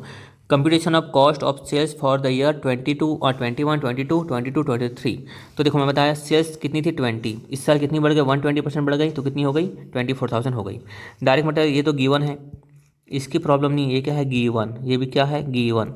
S1: computation of cost of sales for the year 22 और 21, 22, 22, 23। तो देखो मैं बताया सेल्स कितनी थी 20, इस साल कितनी बढ़ गई 120% बढ़ गई, तो कितनी हो गई 24,000 हो गई। डायरेक्ट मटेरियल ये तो गिवन है, इसकी प्रॉब्लम नहीं, ये क्या है गिवन, ये भी क्या है गिवन।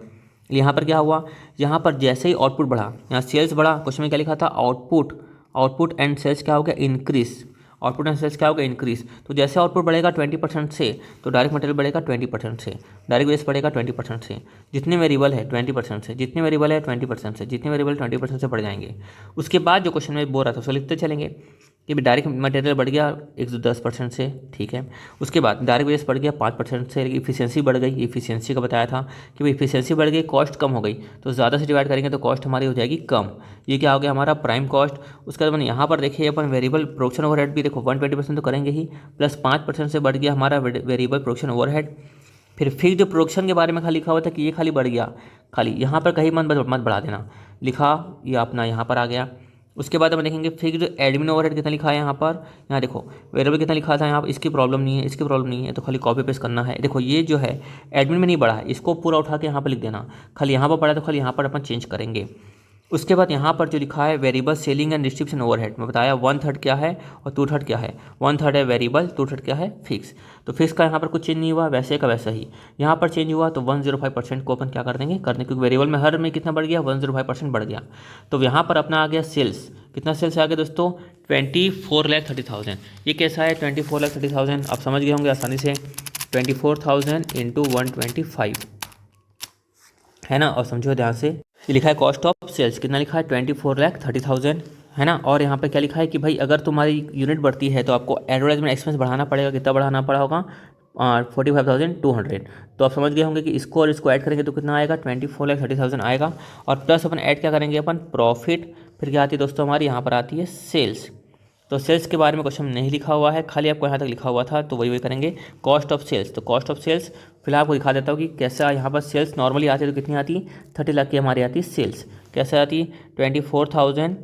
S1: यहाँ पर क्या हुआ, यहाँ पर जैसे ही आउटपुट बढ़ा, यहाँ सेल्स बढ़ा, क्वेश्चन में क्या लिखा था आउटपुट एंड सेल्स क्या हो गया इंक्रीज, आउटपुट एंड सेल्स क्या होगा इंक्रीज। तो जैसे आउटपुट बढ़ेगा 20% से, तो डायरेक्ट मटेरियल बढ़ेगा 20% से, डायरेक्ट वेस्ट बढ़ेगा 20% से। जितने वेरिएबल है 20% से, जितने वेरिएबल है 20% से, जितने वेरिएबल 20% से बढ़ जाएंगे। उसके बाद जो क्वेश्चन में बोल रहा था उसको लिखते चलेंगे कि डायरेक्ट मटेरियल बढ़ गया 110% से, ठीक है। उसके बाद डायरेक्ट वेस्ट बढ़ गया 5% से, इफिशियंसी बढ़ गई, इफिशियंसी का बताया था कि भाई इफिशियंसी बढ़ गई कॉस्ट कम हो गई, तो ज़्यादा से डिवाइड करेंगे तो कॉस्ट हमारी हो जाएगी कम। ये क्या हो गया हमारा प्राइम कॉस्ट। उसके बाद यहाँ पर देखिए अपन वेरिएबल प्रोडक्शन ओवरहेड भी देखो 120% तो करेंगे ही, प्लस 5% से बढ़ गया हमारा वेरिएबल प्रोडक्शन ओवरहेड। फिर फिक्स्ड प्रोडक्शन के बारे में खाली लिखा हुआ था कि ये खाली बढ़ गया, खाली यहाँ पर कहीं मत बढ़ा देना, लिखा ये अपना यहाँ पर आ गया। उसके बाद हम देखेंगे फिक्स्ड एडमिन ओवरहेड कितना लिखा है यहाँ पर, यहाँ देखो वेरिएबल कितना लिखा था यहाँ पर, इसकी प्रॉब्लम नहीं है, इसकी प्रॉब्लम नहीं है, तो खाली कॉपी पेस्ट करना है। देखो ये जो है एडमिन में नहीं बढ़ा है, इसको पूरा उठा के यहाँ पर लिख देना, खाली यहाँ पर पड़ा तो खाली यहाँ पर अपन चेंज करेंगे। उसके बाद यहाँ पर जो लिखा है variable selling and distribution overhead, मैं बताया 1/3 क्या है और 2/3 क्या है, 1/3 है वेरिएबल, 2/3 क्या है फिक्स। तो फिक्स का यहाँ पर कुछ चेंज नहीं हुआ, वैसे का वैसा ही यहाँ पर चेंज हुआ, तो 105% को अपन क्या कर देंगे क्योंकि वेरिएबल में हर में कितना बढ़ गया 105% बढ़ गया। तो यहाँ पर अपना आ गया सेल्स, कितना सेल्स आ गया दोस्तों 24,30,000। ये कैसा है 24,30,000, आप समझ गए होंगे आसानी से, 24,000 इंटू 125 है ना। और समझो ध्यान से, ये लिखा है कॉस्ट ऑफ सेल्स कितना लिखा है 24,30,000 है ना। और यहाँ पे क्या लिखा है कि भाई अगर तुम्हारी यूनिट बढ़ती है तो आपको एडवर्टाइजमेंट एक्सपेंस बढ़ाना पड़ेगा, कितना बढ़ाना पड़ा होगा 45,200। तो आप समझ गए होंगे कि इसको और इसको ऐड करेंगे तो कितना आएगा 24,30,000 आएगा। और प्लस अपन ऐड क्या करेंगे अपन प्रॉफिट, फिर क्या आती है दोस्तों हमारी यहाँ पर आती है सेल्स। तो सेल्स के बारे में क्वेश्चन नहीं लिखा हुआ है, खाली आपको यहाँ तक लिखा हुआ था, तो वही करेंगे कॉस्ट ऑफ सेल्स। तो कॉस्ट ऑफ सेल्स फिलहाल आपको दिखा देता हूँ कि कैसा यहाँ पर सेल्स नॉर्मली आती है, तो कितनी आती 30 लाख की हमारी आती है सेल्स। कैसे आती 24,000,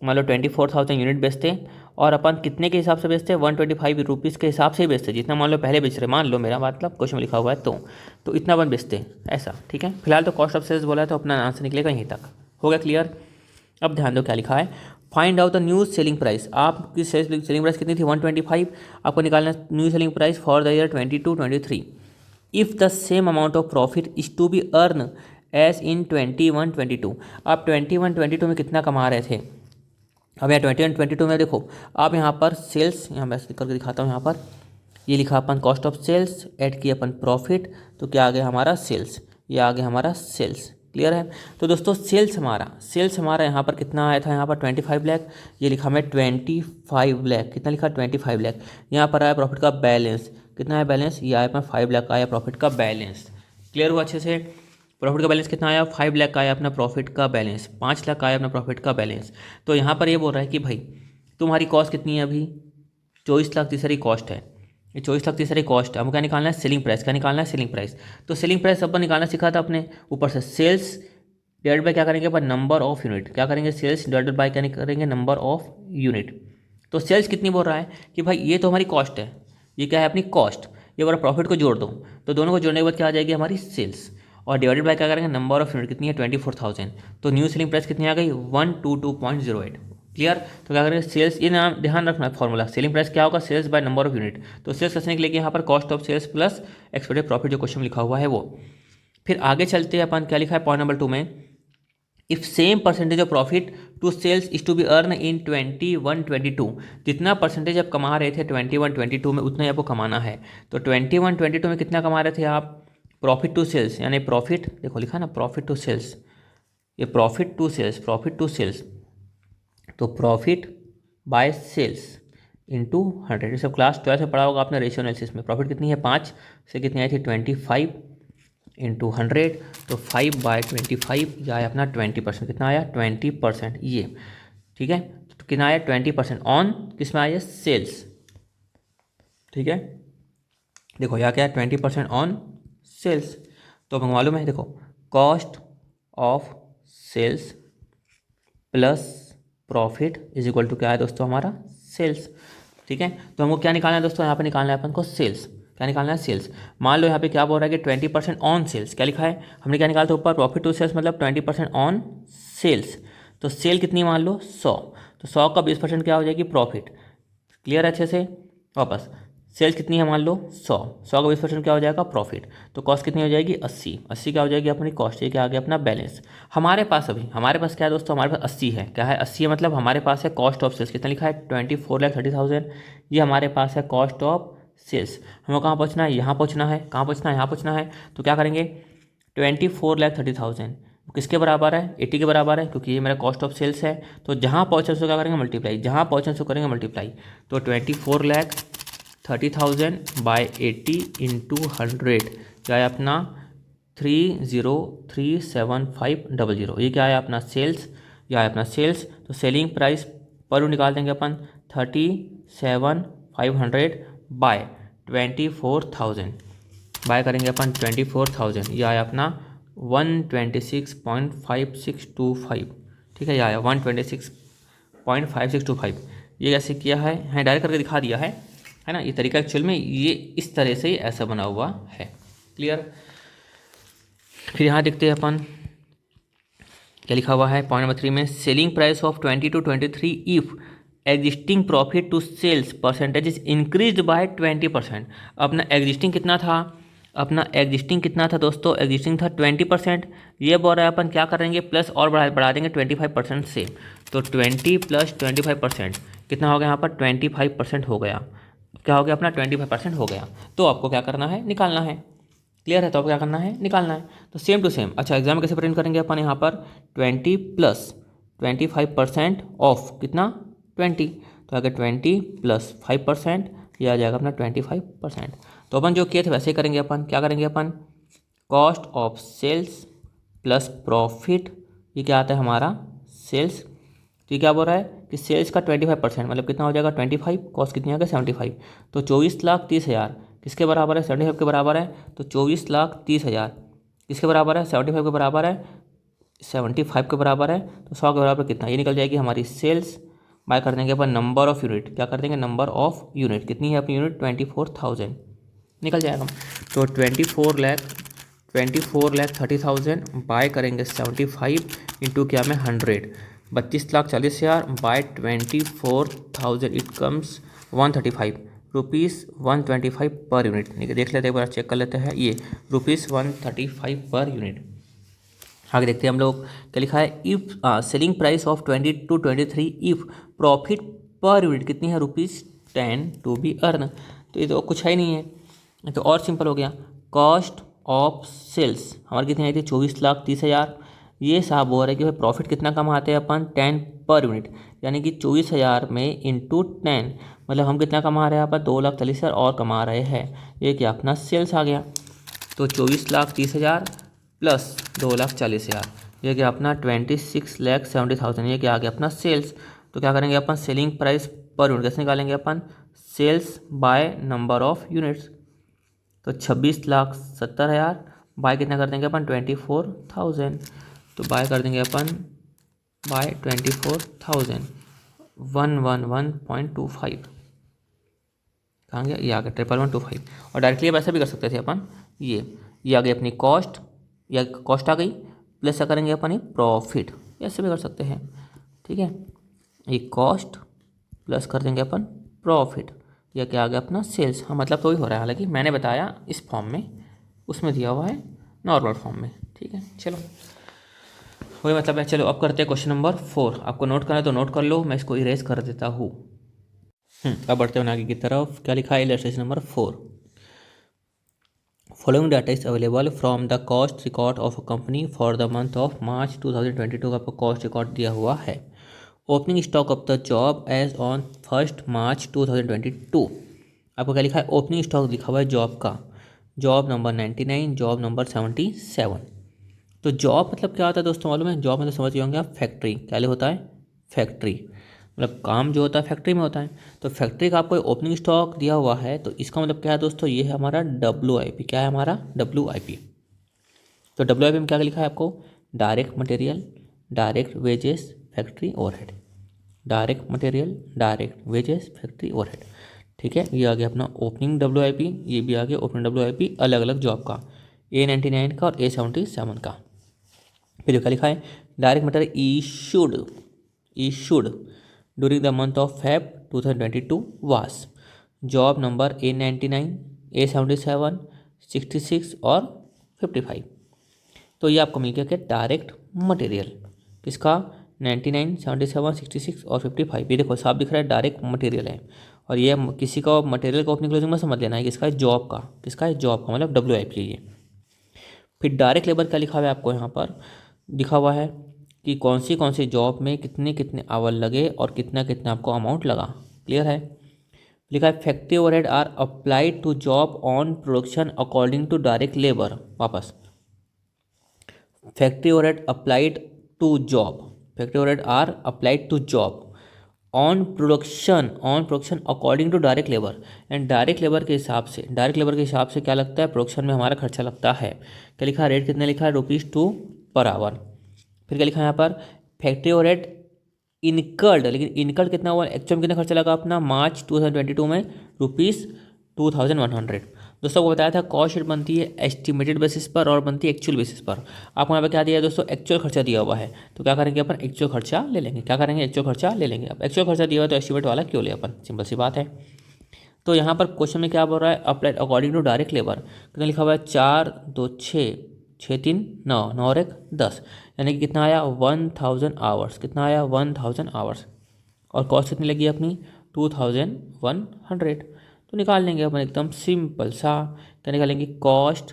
S1: मान लो 24,000 यूनिट बेचते, और अपन कितने के हिसाब से बेचते हैं 125 रुपीज़ के हिसाब से ही बेचते, जितना मान लो पहले बेच रहे, मान लो मेरा मतलब क्वेश्चन में लिखा हुआ है तो इतना अपन बेचते हैं ऐसा, ठीक है। फिलहाल तो कॉस्ट ऑफ सेल्स बोला है तो अपना आंसर निकलेगा यहीं तक, हो गया क्लियर। अब ध्यान दो क्या लिखा है, find out the new selling price. आपकी सेलिंग प्राइस कितनी थी 125, आपको निकालना new selling price for the year 22-23। If the same amount of profit is to be earn as in 21-22। आप 21-22 में कितना कमा रहे थे, अब यहाँ 21-22 में देखो आप यहाँ पर सेल्स, यहाँ मैं करके दिखाता हूँ, यहाँ पर ये लिखा अपन कॉस्ट ऑफ सेल्स, ऐड किया अपन प्रॉफिट, तो क्या आ गया हमारा सेल्स, ये आ गया हमारा सेल्स, क्लियर है। तो दोस्तों सेल्स हमारा यहाँ पर कितना आया था, यहाँ पर 25 लाख, ये लिखा मैं 25 लाख, कितना लिखा 25 लाख। यहाँ पर आया प्रॉफिट का बैलेंस, कितना है बैलेंस, ये आया अपना 5 लाख का आया प्रॉफिट का बैलेंस। क्लियर हुआ अच्छे से। प्रॉफिट का बैलेंस कितना आया, 5 लाख का आया अपना प्रॉफिट का बैलेंस, 5 लाख का आया अपना प्रॉफिट का बैलेंस। तो यहाँ पर ये बोल रहा है कि भाई तुम्हारी कॉस्ट कितनी है अभी, 24 लाख तीसरी कॉस्ट है, ये 24 लाख तीसरी कॉस्ट है। हमको क्या निकालना है, सेलिंग प्राइस, क्या निकालना है, सेलिंग प्राइस। तो सेलिंग प्राइस अपन निकालना सीखा था अपने, ऊपर से सेल्स डिवाइड बाय क्या करेंगे अपन, नंबर ऑफ यूनिट, क्या करेंगे, सेल्स डिवाइडेड बाय क्या करेंगे, नंबर ऑफ यूनिट। तो सेल्स कितनी बोल रहा है कि भाई ये तो हमारी कॉस्ट है, ये क्या है अपनी कॉस्ट, ये वाला प्रॉफिट को जोड़ दो, तो दोनों को जोड़ने के बाद क्या आ जाएगी हमारी सेल्स, और डिवाइडेड बाय क्या करेंगे, नंबर ऑफ यूनिट कितनी है 24,000। तो न्यू सेलिंग प्राइस कितनी आ गई 122.08। क्लियर। तो क्या करेंगे सेल्स, ये नाम ध्यान रखना है फॉर्मूला, सेलिंग प्राइस क्या होगा, sales by number of unit. तो सेल्स कसने के लिए यहाँ पर cost of sales plus expected profit जो क्वेश्चन लिखा हुआ है वो। फिर आगे चलते हैं अपन, क्या लिखा है पॉइंट नंबर 2 में, if same percentage of profit to sales is to be earn in 21-22, जितना परसेंटेज आप कमा रहे थे 21-22 में उतना ही आपको कमाना है। तो 21-22 में कितना कमा रहे थे आप, प्रॉफिट टू सेल्स, यानी प्रॉफिट देखो लिखा ना प्रॉफिट टू सेल्स, ये प्रॉफिट टू सेल्स, तो प्रॉफिट बाय सेल्स इंटू 100। सब क्लास 12 में पढ़ा होगा आपने रेशियो एनालिसिस में। प्रॉफिट कितनी है 5 से कितनी आई थी 25 इंटू 100, तो 5/25 या आया अपना 20%, कितना आया 20% ये, ठीक है। तो कितना आया 20% ऑन किस में आया सेल्स, ठीक है। देखो यहाँ क्या है 20% ऑन सेल्स। तो अब मालूम है देखो cost of sales plus profit is equal to क्या है दोस्तों हमारा सेल्स, ठीक है। तो हमको क्या निकालना है दोस्तों, यहाँ पे निकालना है अपन को सेल्स, क्या निकालना है सेल्स। मान लो यहाँ पे क्या बोल रहा है कि 20% ऑन सेल्स, क्या लिखा है हमने, क्या निकालते ऊपर प्रॉफिट टू सेल्स मतलब 20% ऑन सेल्स। तो सेल कितनी मान लो 100, तो 100 का 20% क्या हो जाएगी प्रॉफिट। क्लियर है अच्छे से। वापस सेल्स कितनी है मान लो 100, 100 का 20% क्या हो जाएगा प्रॉफिट। तो कॉस्ट कितनी हो जाएगी 80, 80 क्या हो जाएगी अपनी कॉस्ट, ये क्या आ गया अपना बैलेंस। हमारे पास अभी हमारे पास क्या है दोस्तों, हमारे पास 80 है, क्या है 80 है मतलब हमारे पास है कॉस्ट ऑफ सेल्स, कितना लिखा है 24,30,000, ये हमारे पास है कॉस्ट ऑफ सेल्स। हमें कहाँ पहुँचना है, यहाँ पहुँचना है, कहाँ पहुँचना है, यहाँ पहुँचना है। तो क्या करेंगे 24,30,000 किसके बराबर है 80 के बराबर है, क्योंकि ये मेरा कॉस्ट ऑफ सेल्स है। तो जहाँ पहुँचे उसको क्या करेंगे मल्टीप्लाई, जहाँ पहुँचे उसको करेंगे मल्टीप्लाई। तो 24,30,000 बाय 80 इंटू 100 क्या है अपना 30,37500, ये क्या है अपना सेल्स, यह है अपना सेल्स। तो सेलिंग प्राइस पर निकाल देंगे अपन 37,500 बाय 24,000, बाय करेंगे अपन 24,000, यह आया अपना 126.5625, ठीक है, यह आया 126.5625। ये कैसे किया है डायरेक्ट करके दिखा दिया है ना। ये तरीका एक्चुअल में ये इस तरह से ही ऐसा बना हुआ है। क्लियर। फिर यहाँ देखते हैं अपन क्या लिखा हुआ है पॉइंट नंबर 3 में, selling price of 20-23 if existing profit to sales percentage is increase by 20%। अपना एग्जिस्टिंग कितना था, अपना एग्जिस्टिंग कितना था दोस्तों, एग्जिस्टिंग था 20%। ये बोल रहा है अपन क्या करेंगे प्लस और बढ़ा देंगे 25% से। तो 20 + 25% कितना हो गया यहाँ पर 25% हो गया, क्या हो गया अपना 25% हो गया। तो आपको क्या करना है निकालना है। क्लियर है। तो आपको क्या करना है निकालना है। तो सेम टू सेम अच्छा एग्जाम में कैसे प्रिंट करेंगे अपन, यहाँ पर 20 + 25% ऑफ कितना 20, तो अगर 20 + 5% ये आ जाएगा अपना 25%। तो अपन जो किए थे वैसे ही करेंगे अपन, क्या करेंगे अपन cost of sales plus profit, ये क्या आता है हमारा सेल्स। तो ये क्या बोल रहा है कि सेल्स का 25% मतलब कितना हो जाएगा 25, कॉस्ट कितनी आ गया 75। तो 24,30,000 किसके बराबर है 75 के बराबर है। तो 24,30,000 किसके बराबर है 75 के बराबर है, 75 के बराबर है। तो 100 के बराबर कितना, ये निकल जाएगी हमारी सेल्स बाय कर देंगे अपन नंबर ऑफ यूनिट, क्या कर देंगे नंबर ऑफ यूनिट, कितनी है अपनी यूनिट 24,000 निकल जाएगा। तो 24,30,000 बाय करेंगे 75 इंटू क्या में 100, 32,40,000 bye 24,000 it comes 135 rupees 125 per unit. देख लेते हैं एक बार चेक कर लेते हैं, ये ₹135 पर यूनिट। आगे देखते हैं हम लोग क्या लिखा है, if selling price of 20-23 if profit per unit कितनी है ₹10 टू बी अर्न। तो ये तो कुछ है ही नहीं है, तो और सिंपल हो गया कॉस्ट ऑफ सेल्स हमारी कितनी आई थी 24,30,000। ये साहब बोल रहे हैं कि भाई प्रॉफिट कितना कमाते हैं अपन 10 पर यूनिट, यानी कि 24,000 में इंटू 10, मतलब हम कितना कमा रहे हैं यहाँ पर 2,40,000 और कमा रहे हैं। ये क्या अपना सेल्स आ गया। तो 24,30,000 प्लस 2,40,000, ये क्या अपना 26,70,000, ये क्या आ गया अपना सेल्स। तो क्या करेंगे अपन सेलिंग प्राइस पर यूनिट कैसे निकालेंगे अपन, sales by number of units. तो 26,70,000 बाय कितना कर देंगे अपन 24,000, तो बाय कर देंगे अपन बाय 24,000, 111.25 कहाँ गया, ये आ गया 11125। और डायरेक्टली अब ऐसा भी कर सकते थे अपन, ये आ गई अपनी कॉस्ट, या कॉस्ट आ गई प्लस क्या करेंगे अपन ये प्रॉफिट, ऐसे भी कर सकते हैं। ठीक है, ये कॉस्ट प्लस कर देंगे अपन प्रॉफिट, या क्या आ गया अपना सेल्स। हाँ मतलब तो ही हो रहा है, हालांकि मैंने बताया इस फॉर्म में, उसमें दिया हुआ है नॉर्मल फॉर्म में। ठीक है, चलो वही मतलब है। चलो अब करते हैं क्वेश्चन नंबर 4। आपको नोट करना है तो नोट कर लो, मैं इसको इरेज कर देता हूँ। अब बढ़ते हैं आगे की तरफ। क्या लिखा है illustration number 4। Following data is available from the cost record of a company for the month of March 2022 का आपको कॉस्ट रिकॉर्ड दिया हुआ है। Opening stock of the job as on 1 March 2022। आपको क्या लिखा है, ओपनिंग स्टॉक लिखा हुआ है जॉब का, जॉब नंबर 99, जॉब नंबर 77। तो जॉब मतलब क्या होता है दोस्तों मालूम है, जॉब मतलब समझ गए होंगे आप, फैक्ट्री। क्या होता है, फैक्ट्री, मतलब काम जो होता है फैक्ट्री में होता है। तो फैक्ट्री का आपको ओपनिंग स्टॉक दिया हुआ है, तो इसका मतलब क्या है दोस्तों, ये है हमारा WIP। क्या है हमारा WIP। तो WIP में क्या लिखा है आपको, direct material, direct wages, factory overhead, direct material, direct wages, factory overhead. ठीक है, ये आ गया अपना ओपनिंग WIP, ये भी आ गया ओपनिंग WIP अलग अलग जॉब का, A99 का और A77 का। फिर क्या लिखा है, direct material issued during the month of Feb 2022 वास, जॉब नंबर A99, A77, 66 और 55। तो ये आपको मिल गया क्या, डायरेक्ट मटेरियल किसका, 99, 77, 66 और 55। ये देखो साफ दिख रहा है डायरेक्ट मटेरियल है। और ये किसी का मटेरियल का ओपनिंग क्लोजिंग में समझ लेना है, किसका है, जॉब का। किसका है, जॉब का, मतलब WIP है ये। फिर डायरेक्ट लेबर क्या लिखा हुआ है आपको यहाँ पर, लिखा हुआ है कि कौन सी जॉब में कितने कितने आवर लगे और कितना कितना आपको अमाउंट लगा। क्लियर है। लिखा है factory overhead are applied to job on production according to direct labour. वापस, factory overhead applied to job, factory overhead are applied to job on production according to direct labour. And direct labour के हिसाब से, direct labour के हिसाब से क्या लगता है, प्रोडक्शन में हमारा खर्चा लगता है। क्या लिखा है, रेट कितने लिखा है, ₹2 पर आवर। फिर क्या लिखा है यहाँ पर, फैक्ट्री ओवरहेड इनकर्ड, लेकिन इनकर्ड कितना हुआ, एक्चुअल में कितना खर्चा लगा अपना मार्च 2022 में, ₹2100। दोस्तों को बताया था कॉस्ट शीट बनती है एस्टिमेटेड बेसिस पर और बनती है एक्चुअल बेसिस पर। आपको यहाँ पे क्या दिया है दोस्तों, एक्चुअल खर्चा दिया हुआ है, तो क्या करेंगे अपन एक्चुअल खर्चा ले लेंगे। क्या करेंगे, एक्चुअल खर्चा ले लेंगे। अब एक्चुअल खर्चा दिया हुआ है तो एस्टिमेट वाला क्यों ले अपन, सिंपल सी बात है। तो यहाँ पर क्वेश्चन में क्या बोल रहा है, applied according to direct labour, कितना लिखा हुआ है, 4 2 6 6 3 9 9 और 1 10, यानी कि कितना आया 1000 आवर्स। कितना आया 1000 आवर्स। और कॉस्ट कितनी लगी अपनी 2100। तो निकाल लेंगे अपन एकदम सिंपल सा। क्या निकालेंगे, कॉस्ट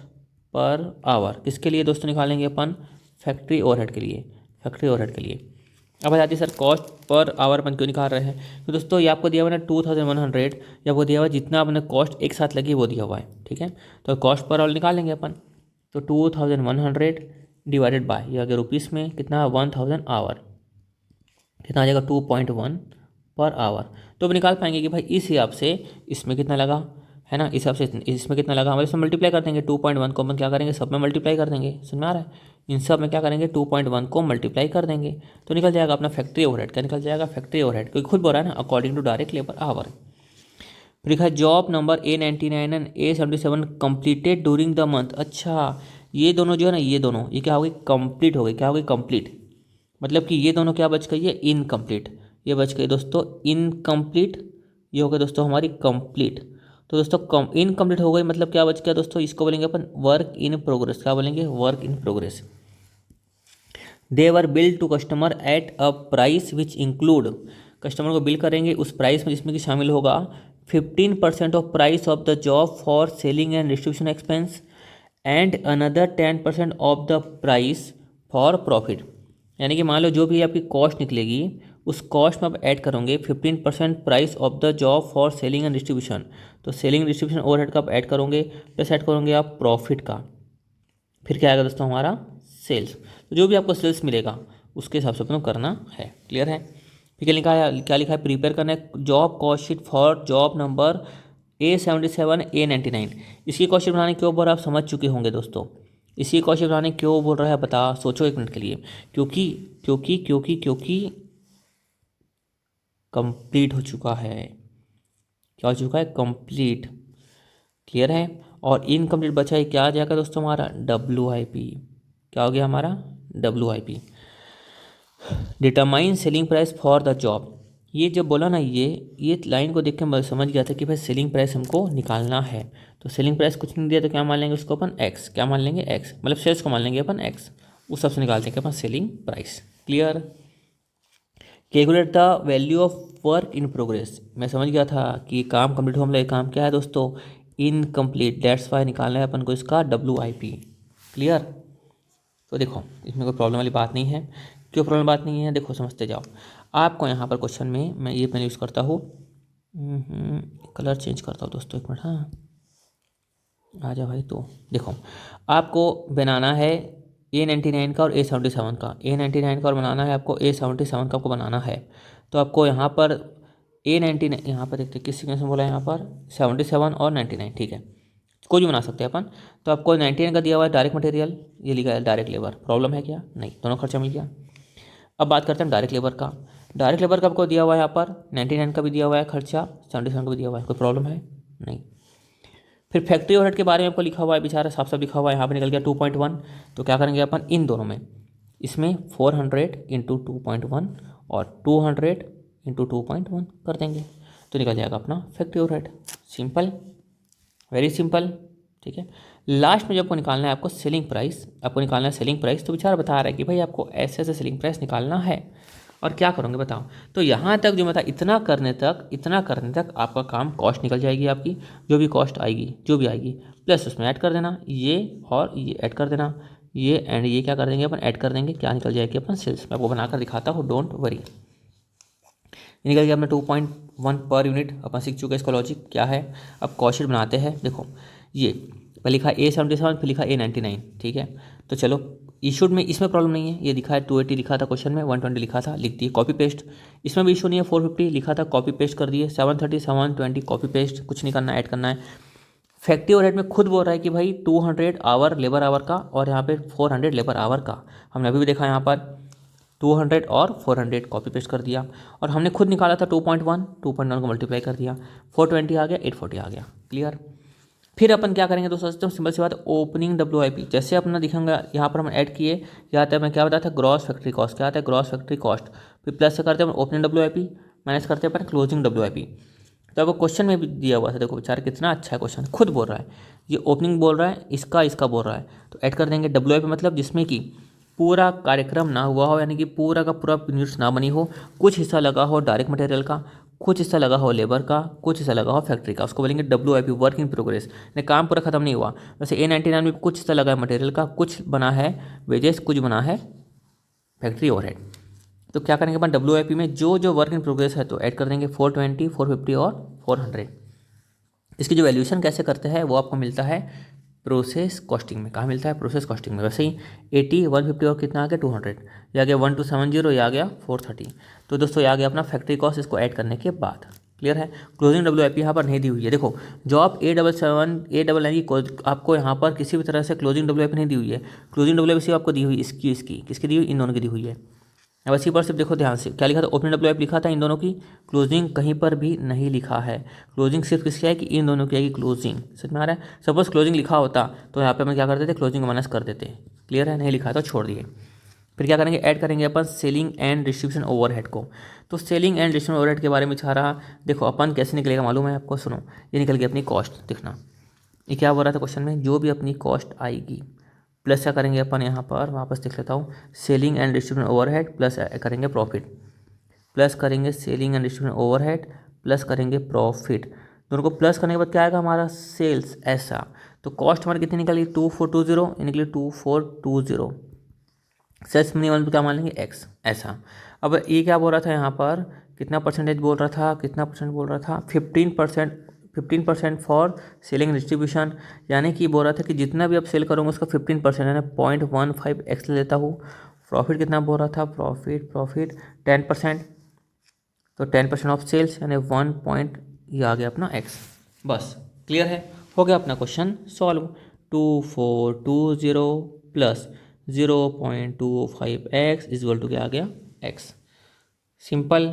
S1: पर आवर किसके लिए दोस्तों निकालेंगे अपन, फैक्ट्री ओवरहेड के लिए, फैक्ट्री ओवरहेड के लिए। अब आ जाती है सर कॉस्ट पर आवर अपन क्यों निकाल रहे हैं, तो दोस्तों ये आपको दिया हुआ है 2100, या वो दिया हुआ है जितना अपने कॉस्ट एक साथ लगी वो दिया हुआ है। ठीक है, तो कॉस्ट पर आवर निकालेंगे अपन। तो 2100 डिवाइडेड बाय, ये अगर रुपीज़ में कितना 1000 आवर, कितना आ जाएगा 2.1 पर आवर। तो अब निकाल पाएंगे कि भाई इस हिसाब से इसमें कितना लगा, है ना, इस हिसाब से इसमें कितना लगा, हमारे इसमें मल्टीप्लाई कर देंगे 2.1 को अपन क्या करेंगे, सब में मल्टीप्लाई कर देंगे। समझ में आ रहा है, इन सब में क्या करेंगे 2.1 को मल्टीप्लाई कर देंगे, तो निकल जाएगा अपना फैक्ट्री ओवरहेड। क्या निकल जाएगा, फैक्ट्री ओवरहेड, क्योंकि खुद बोल रहा है ना according to direct labour hour. फिर लिखा है job number A99 and A77 completed during the month. अच्छा, ये दोनों जो है ना, ये क्या हो गई, कंप्लीट हो गई। क्या हो गई, कंप्लीट, मतलब कि ये दोनों क्या बच गई है, इनकम्प्लीट। ये बच गई दोस्तों इनकम्प्लीट, ये हो गई दोस्तों हमारी कंप्लीट। तो दोस्तों इनकम्प्लीट हो गई मतलब क्या बच गया दोस्तों, इसको बोलेंगे अपन वर्क इन प्रोग्रेस। क्या बोलेंगे, work in progress. They were bill to customer at a price which include, customer को बिल करेंगे उस प्राइस में जिसमें कि शामिल होगा 15% of price of the job for selling and distribution expense and another 10% of the price for profit. यानी कि मान लो जो भी आपकी कॉस्ट निकलेगी उस कॉस्ट में आप ऐड करोगे 15% price of the job for selling and distribution. तो सेलिंग डिस्ट्रीब्यूशन ओवरहेड का आप ऐड करोगे प्लस ऐड करोगे आप प्रॉफिट का, फिर क्या आएगा दोस्तों हमारा सेल्स। तो जो भी आपको सेल्स मिलेगा उसके हिसाब से अपने करना है। क्लियर है। ठीक है। लिखा है क्या लिखा है, प्रिपेयर करना है job cost sheet for job number A77 A99। इसकी कॉस्ट शीट बनाने क्यों बोल रहा है आप समझ चुके होंगे दोस्तों। इसकी कॉस्ट शीट बनाने क्यों बोल रहा है बता, सोचो एक मिनट के लिए। क्योंकि क्योंकि क्योंकि क्योंकि कंप्लीट हो चुका है। क्या हो चुका है, कंप्लीट। क्लियर है। और इनकम्प्लीट बचा है, क्या आ जाएगा दोस्तों हमारा WIP। क्या हो गया हमारा WIP। Determine selling price for the job. ये जब बोला ना ये लाइन को देख के मैं समझ गया था कि भाई सेलिंग प्राइस हमको निकालना है। तो सेलिंग प्राइस कुछ नहीं दिया तो क्या मान लेंगे उसको अपन एक्स। क्या मान लेंगे एक्स, मतलब सेल्स को मान लेंगे अपन एक्स। उस सबसे निकालते हैं अपन selling price. Clear. Calculate the value of work in progress. मैं समझ गया था कि काम कंप्लीट हो, मतलब काम क्या है दोस्तों, इनकम्प्लीट। दैट्स वाई निकालना है अपन को इसका WIP। क्लियर। तो देखो इसमें कोई प्रॉब्लम वाली बात नहीं है। क्यों प्रॉब्लम बात नहीं है, देखो समझते जाओ। आपको यहाँ पर क्वेश्चन में मैं ये पेन यूज़ करता हूँ, कलर चेंज करता हूँ दोस्तों, एक मिनट। हाँ आ जा भाई। तो देखो आपको बनाना है A99 का और A77 का। A99 का और बनाना है आपको, A77 का आपको बनाना है। तो आपको यहाँ पर A99, यहाँ पर देखते किस सीक्वेंस में बोला है, यहाँ पर 77 और 99। ठीक है, कोई भी बना सकते हैं अपन। तो आपको 99 का दिया हुआ है डायरेक्ट मटेरियल, ये लिखा है डायरेक्ट लेबर। प्रॉब्लम है क्या, नहीं, दोनों खर्चा मिल गया। अब बात करते हैं डायरेक्ट लेबर का। डायरेक्ट लेबर का आपको दिया हुआ है यहाँ पर 99 का भी दिया हुआ है खर्चा, 77 का भी दिया हुआ है। कोई प्रॉब्लम है नहीं। फिर फैक्ट्री ओवरहेड के बारे में आपको लिखा हुआ है, बेचारा साफ साफ लिखा हुआ है, यहाँ पर निकल गया 2.1। तो क्या करेंगे अपन इन दोनों में, इसमें 400 इंटू 2.1 और 200 इंटू 2.1 कर देंगे तो निकल जाएगा अपना factory overhead. Simple, very simple. ठीक है। लास्ट में जब आपको निकालना है आपको सेलिंग प्राइस, आपको निकालना है सेलिंग प्राइस। तो बेचारा बता रहा है कि भाई आपको ऐसे ऐसे सेलिंग प्राइस निकालना है और क्या करोगे बताओ। तो यहाँ तक जो मैं था इतना करने तक आपका काम कॉस्ट निकल जाएगी आपकी, जो भी कॉस्ट आएगी जो भी आएगी, प्लस उसमें ऐड कर देना ये और ये ऐड कर देना, ये एंड ये क्या कर देंगे अपन ऐड कर देंगे, क्या निकल जाएगी अपन सेल्स। मैं आपको बनाकर दिखाता हूँ, डोंट वरी। निकल गया अपना 2.1 पर यूनिट। अपन सीख चुके हैं इसका लॉजिक क्या है। अब कॉस्ट शीट बनाते हैं। देखो ये पहले लिखा A77 फिर लिखा A99। ठीक है। तो चलो इशूड में इसमें प्रॉब्लम नहीं है, ये लिखा है 280 लिखा था क्वेश्चन में, 120 लिखा था, लिख दिए कॉपी पेस्ट। इसमें भी इशू नहीं है, 450 लिखा था कॉपी पेस्ट कर दिए, 730 720 कॉपी पेस्ट, कुछ नहीं करना, ऐड करना है। फैक्ट्री ओवरहेड में खुद बोल रहा है कि भाई 200 आवर लेबर आवर का और यहाँ पे 400 लेबर आवर का। हमने अभी भी देखा यहाँ पर 200 और 400 कॉपी पेस्ट कर दिया। और हमने खुद निकाला था 2.1 को मल्टीप्लाई कर दिया, 420 आ गया, 840 आ गया। क्लियर। फिर अपन क्या करेंगे दोस्तों, एकदम सिंपल सी बात, ओपनिंग WIP जैसे अपना दिखाऊंगा यहाँ पर हम ऐड किए, यहाँ आता है मैं क्या बताया था ग्रॉस फैक्ट्री कॉस्ट, क्या आता है ग्रॉस फैक्ट्री कॉस्ट। फिर प्लस से करते हैं ओपनिंग WIP, माइनस करते हैं अपन क्लोजिंग WIP। तो आपको क्वेश्चन में भी दिया हुआ था, देखो बेचारा कितना अच्छा है क्वेश्चन, खुद बोल रहा है ये ओपनिंग बोल रहा है, इसका बोल रहा है। तो ऐड कर देंगे WIP मतलब जिसमें कि पूरा कार्यक्रम ना हुआ हो, यानी कि पूरा का पूरा यूनिट्स ना बनी हो, कुछ हिस्सा लगा हो डायरेक्ट मटेरियल का, कुछ हिस्सा लगा हो लेबर का, कुछ हिस्सा लगा हो फैक्ट्री का, उसको बोलेंगे WIP, वर्क इन प्रोग्रेस। ने काम पूरा खत्म नहीं हुआ। वैसे A99 में कुछ हिस्सा लगा है मटेरियल का, कुछ बना है वेजेस, कुछ बना है फैक्ट्री ओवरहेड। तो क्या करेंगे अपन WIP में जो जो वर्क इन प्रोग्रेस है तो ऐड कर देंगे 420 450 और 400। इसकी जो वैल्यूएशन कैसे करते हैं वो आपको मिलता है प्रोसेस कॉस्टिंग में। कहाँ मिलता है, प्रोसेस कॉस्टिंग में। वैसे ही 80 150 और कितना आ गया 200, ये आ गया 1270, ये आ गया 430। तो दोस्तों ये आ गया अपना फैक्ट्री कॉस्ट, इसको ऐड करने के बाद। क्लियर है। क्लोजिंग WIP यहाँ पर नहीं दी हुई है। देखो जॉब A99 की आपको यहाँ पर किसी भी तरह से क्लोजिंग WIP नहीं दी हुई है। क्लोजिंग WIP सिर्फ आपको दी हुई इसकी किसकी दी हुई, इन दोनों की दी हुई है। अब इसी पर सिर्फ देखो ध्यान से क्या लिखा था, ओपनिंग WIP लिखा था इन दोनों की, क्लोजिंग कहीं पर भी नहीं लिखा है। क्लोजिंग सिर्फ किसकी आएगी, इन दोनों की आएगी क्लोजिंग। समझ में आ रहा है। सपोज क्लोजिंग लिखा होता तो यहाँ पे हम क्या करते थे, क्लोजिंग को माइनस कर देते। क्लियर है, नहीं लिखा तो छोड़ दिए। फिर क्या करेंगे, ऐड करेंगे अपन सेलिंग एंड डिस्ट्रीब्यूशन ओवरहेड को। तो सेलिंग एंड डिस्ट्रीब्यूशन ओवरहेड के बारे में चाह रहा, देखो अपन कैसे निकलेगा मालूम है आपको, सुनो। ये निकल गई अपनी कॉस्ट, दिखना ये क्या बोल रहा था क्वेश्चन में, जो भी अपनी कॉस्ट आएगी प्लस क्या करेंगे अपन यहाँ पर वापस देख लेता हूँ, selling and distribution overhead plus करेंगे प्रॉफिट, प्लस करेंगे selling and distribution overhead plus करेंगे प्रॉफिट। दोनों को प्लस करने के बाद क्या आएगा हमारा सेल्स, ऐसा। तो कॉस्ट हमारी कितनी निकली 2420, ये निकली 2420। सेल्स मिनिमम तो क्या मान लेंगे एक्स, ऐसा। अब ये क्या बोल रहा था यहाँ पर, कितना परसेंटेज बोल रहा था, कितना परसेंट बोल रहा था, 15% फॉर सेलिंग डिस्ट्रीब्यूशन, यानी कि बोल रहा था कि जितना भी आप सेल करोगे उसका 15% यानी 0.15x ले लेता हूँ। प्रॉफिट कितना बोल रहा था, प्रॉफिट 10%, तो 10% ऑफ सेल्स यानी 1 पॉइंट, ये आ गया अपना एक्स। बस क्लियर है, हो गया अपना question solve. 2420 plus 0.25x equal to क्या आ गया एक्स। सिंपल,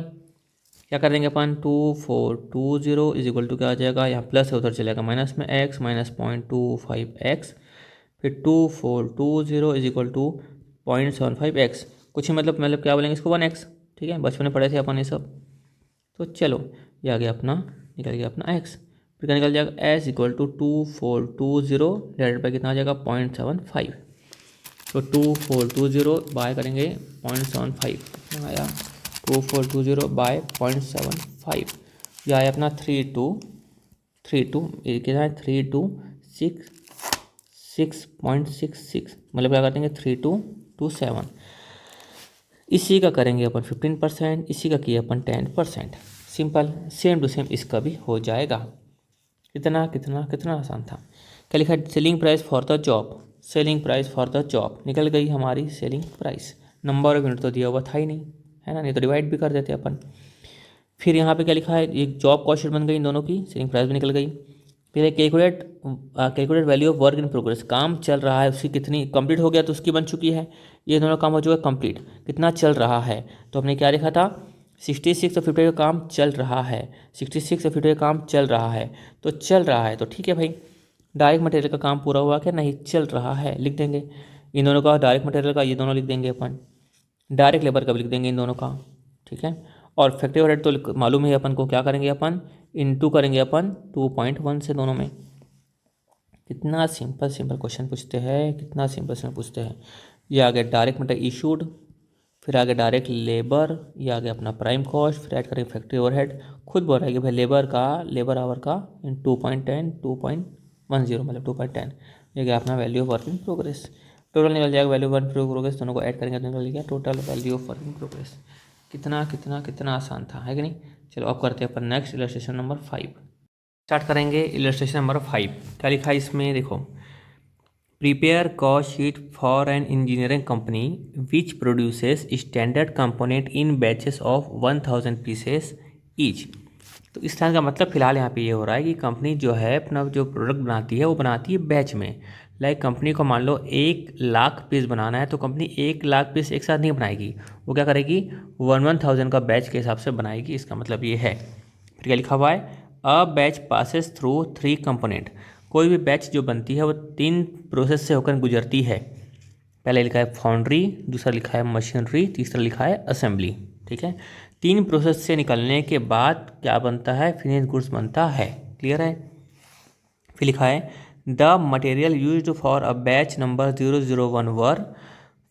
S1: क्या कर देंगे अपन, 2420 इज इक्वल टू क्या आ जाएगा, यहाँ प्लस है उधर चलेगा माइनस में, एक्स माइनस 0.25x, फिर 2420 इज इक्वल टू 0.75x, कुछ ही मतलब क्या बोलेंगे इसको 1x। ठीक है, बचपन में पढ़े थे अपन ये सब। तो चलो ये आ गया अपना, निकल गया अपना x, फिर क्या निकल जाएगा S equal to 2420 divided by कितना आ जाएगा 0.75। तो 2420 बाय करेंगे 0.75, कितना आया 2420 बाय 0.75, यह आया अपना 3232, ये कितना है 3266.66, मतलब क्या कर देंगे 3227। इसी का करेंगे अपन 15%, इसी का किया अपन 10%। सिंपल, सेम टू सेम इसका भी हो जाएगा। कितना कितना कितना आसान था। क्या लिखा है, selling price for the job, selling price for the job निकल गई हमारी selling price. Number of unit तो दिया हुआ था ही नहीं, है ना, नहीं तो डिवाइड भी कर देते अपन। फिर यहाँ पे क्या लिखा है, एक जॉब कॉस्ट शीट बन गई इन दोनों की, सेलिंग प्राइस भी निकल गई। फिर calculate value of work in progress, काम चल रहा है उसकी कितनी, कंप्लीट हो गया तो उसकी बन चुकी है, ये दोनों काम हो चुका है कंप्लीट, कितना चल रहा है, तो हमने क्या लिखा था 66 और 50 का काम चल रहा है, 66 और 50 का काम चल रहा है, तो चल रहा है तो ठीक है भाई। डायरेक्ट मटेरियल का काम पूरा हुआ क्या, नहीं चल रहा है, लिख देंगे इन दोनों का, डायरेक्ट मटेरियल का ये दोनों लिख देंगे अपन, डायरेक्ट लेबर का भी लिख देंगे इन दोनों का, ठीक है। और फैक्ट्री ओवरहेड तो मालूम है अपन को, क्या करेंगे अपन इनटू करेंगे अपन 2.1 से दोनों में। कितना सिंपल सिंपल क्वेश्चन पूछते हैं, कितना सिंपल सिंपल पूछते हैं। ये आ गया डायरेक्ट मटेरियल इशूड, फिर आगे डायरेक्ट लेबर, ये आ गया अपना प्राइम कॉस्ट, फिर ऐड करेंगे फैक्ट्री ओवरहेड। खुद बोल रहा है कि भाई लेबर आवर का इन 2.10 मतलब 2.10, ये गया अपना value of work in progress. Total निकल जाएगा value of work in progress, दोनों को ऐड करेंगे तो निकल गया total value of work in progress. कितना कितना कितना आसान था, है कि नहीं। चलो अब करते हैं अपन नेक्स्ट इलस्ट्रेशन नंबर 5, स्टार्ट करेंगे इलस्ट्रेशन नंबर 5। क्या लिखा है इसमें देखो, prepare cost sheet for an engineering company which produces standard component in batches of 1000 pieces each. तो इस तरह का मतलब फिलहाल यहाँ पे ये हो रहा है कि कंपनी जो है अपना जो प्रोडक्ट बनाती है वो बनाती है बैच में। लाइक कंपनी को मान लो 1,00,000 पीस बनाना है, तो कंपनी 1,00,000 पीस एक साथ नहीं बनाएगी, वो क्या करेगी 1000 का बैच के हिसाब से बनाएगी, इसका मतलब ये है। फिर क्या लिखा हुआ है, a batch passes through 3 component, कोई भी बैच जो बनती है वो 3 प्रोसेस से होकर गुजरती है। पहले लिखा है फाउंड्री, दूसरा लिखा है मशीनरी, तीसरा लिखा है असेंबली, ठीक है। 3 प्रोसेस से निकलने के बाद क्या बनता है, फिनिश गुड्स बनता है, क्लियर है। फिर लिखा है the material used for a batch number 001 were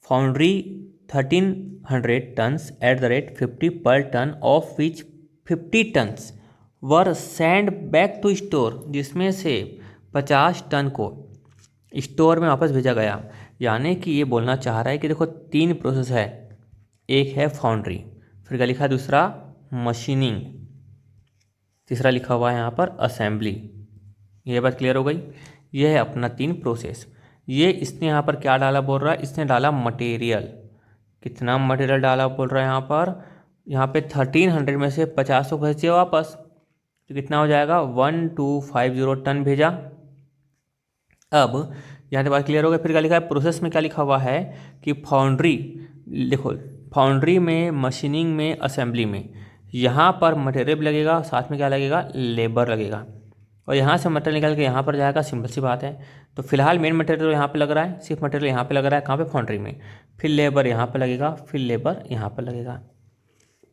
S1: foundry 1300 tons at the rate 50 per ton, of which 50 tons were send back to store, जिसमें से 50 टन को स्टोर में वापस भेजा गया। यानी कि ये बोलना चाह रहा है कि देखो 3 प्रोसेस है, एक है फाउंड्री, फिर क्या लिखा है दूसरा मशीनिंग, तीसरा लिखा हुआ है यहाँ पर असेंबली। ये बात क्लियर हो गई, ये है अपना 3 प्रोसेस। ये इसने यहाँ पर क्या डाला बोल रहा है, इसने डाला मटेरियल, कितना मटेरियल डाला बोल रहा है यहाँ पे 1300 में से 50 को भेजिए वापस, तो कितना हो जाएगा 1250 टन भेजा। अब यहाँ से बात क्लियर हो गई। फिर क्या लिखा है प्रोसेस में, क्या लिखा हुआ है कि फाउंड्री, देखो फाउंड्री में, मशीनिंग में, असेंबली में, यहाँ पर मटेरियल भी लगेगा, साथ में क्या लगेगा लेबर लगेगा, और यहाँ से मटेरियल निकल के यहाँ पर जाएगा, सिंपल सी बात है। तो फिलहाल मेन मटेरियल यहाँ पे लग रहा है, सिर्फ मटेरियल यहाँ पे लग रहा है, कहाँ पे फाउंड्री में, फिर लेबर यहाँ पे लगेगा, फिर लेबर यहाँ पर लगेगा।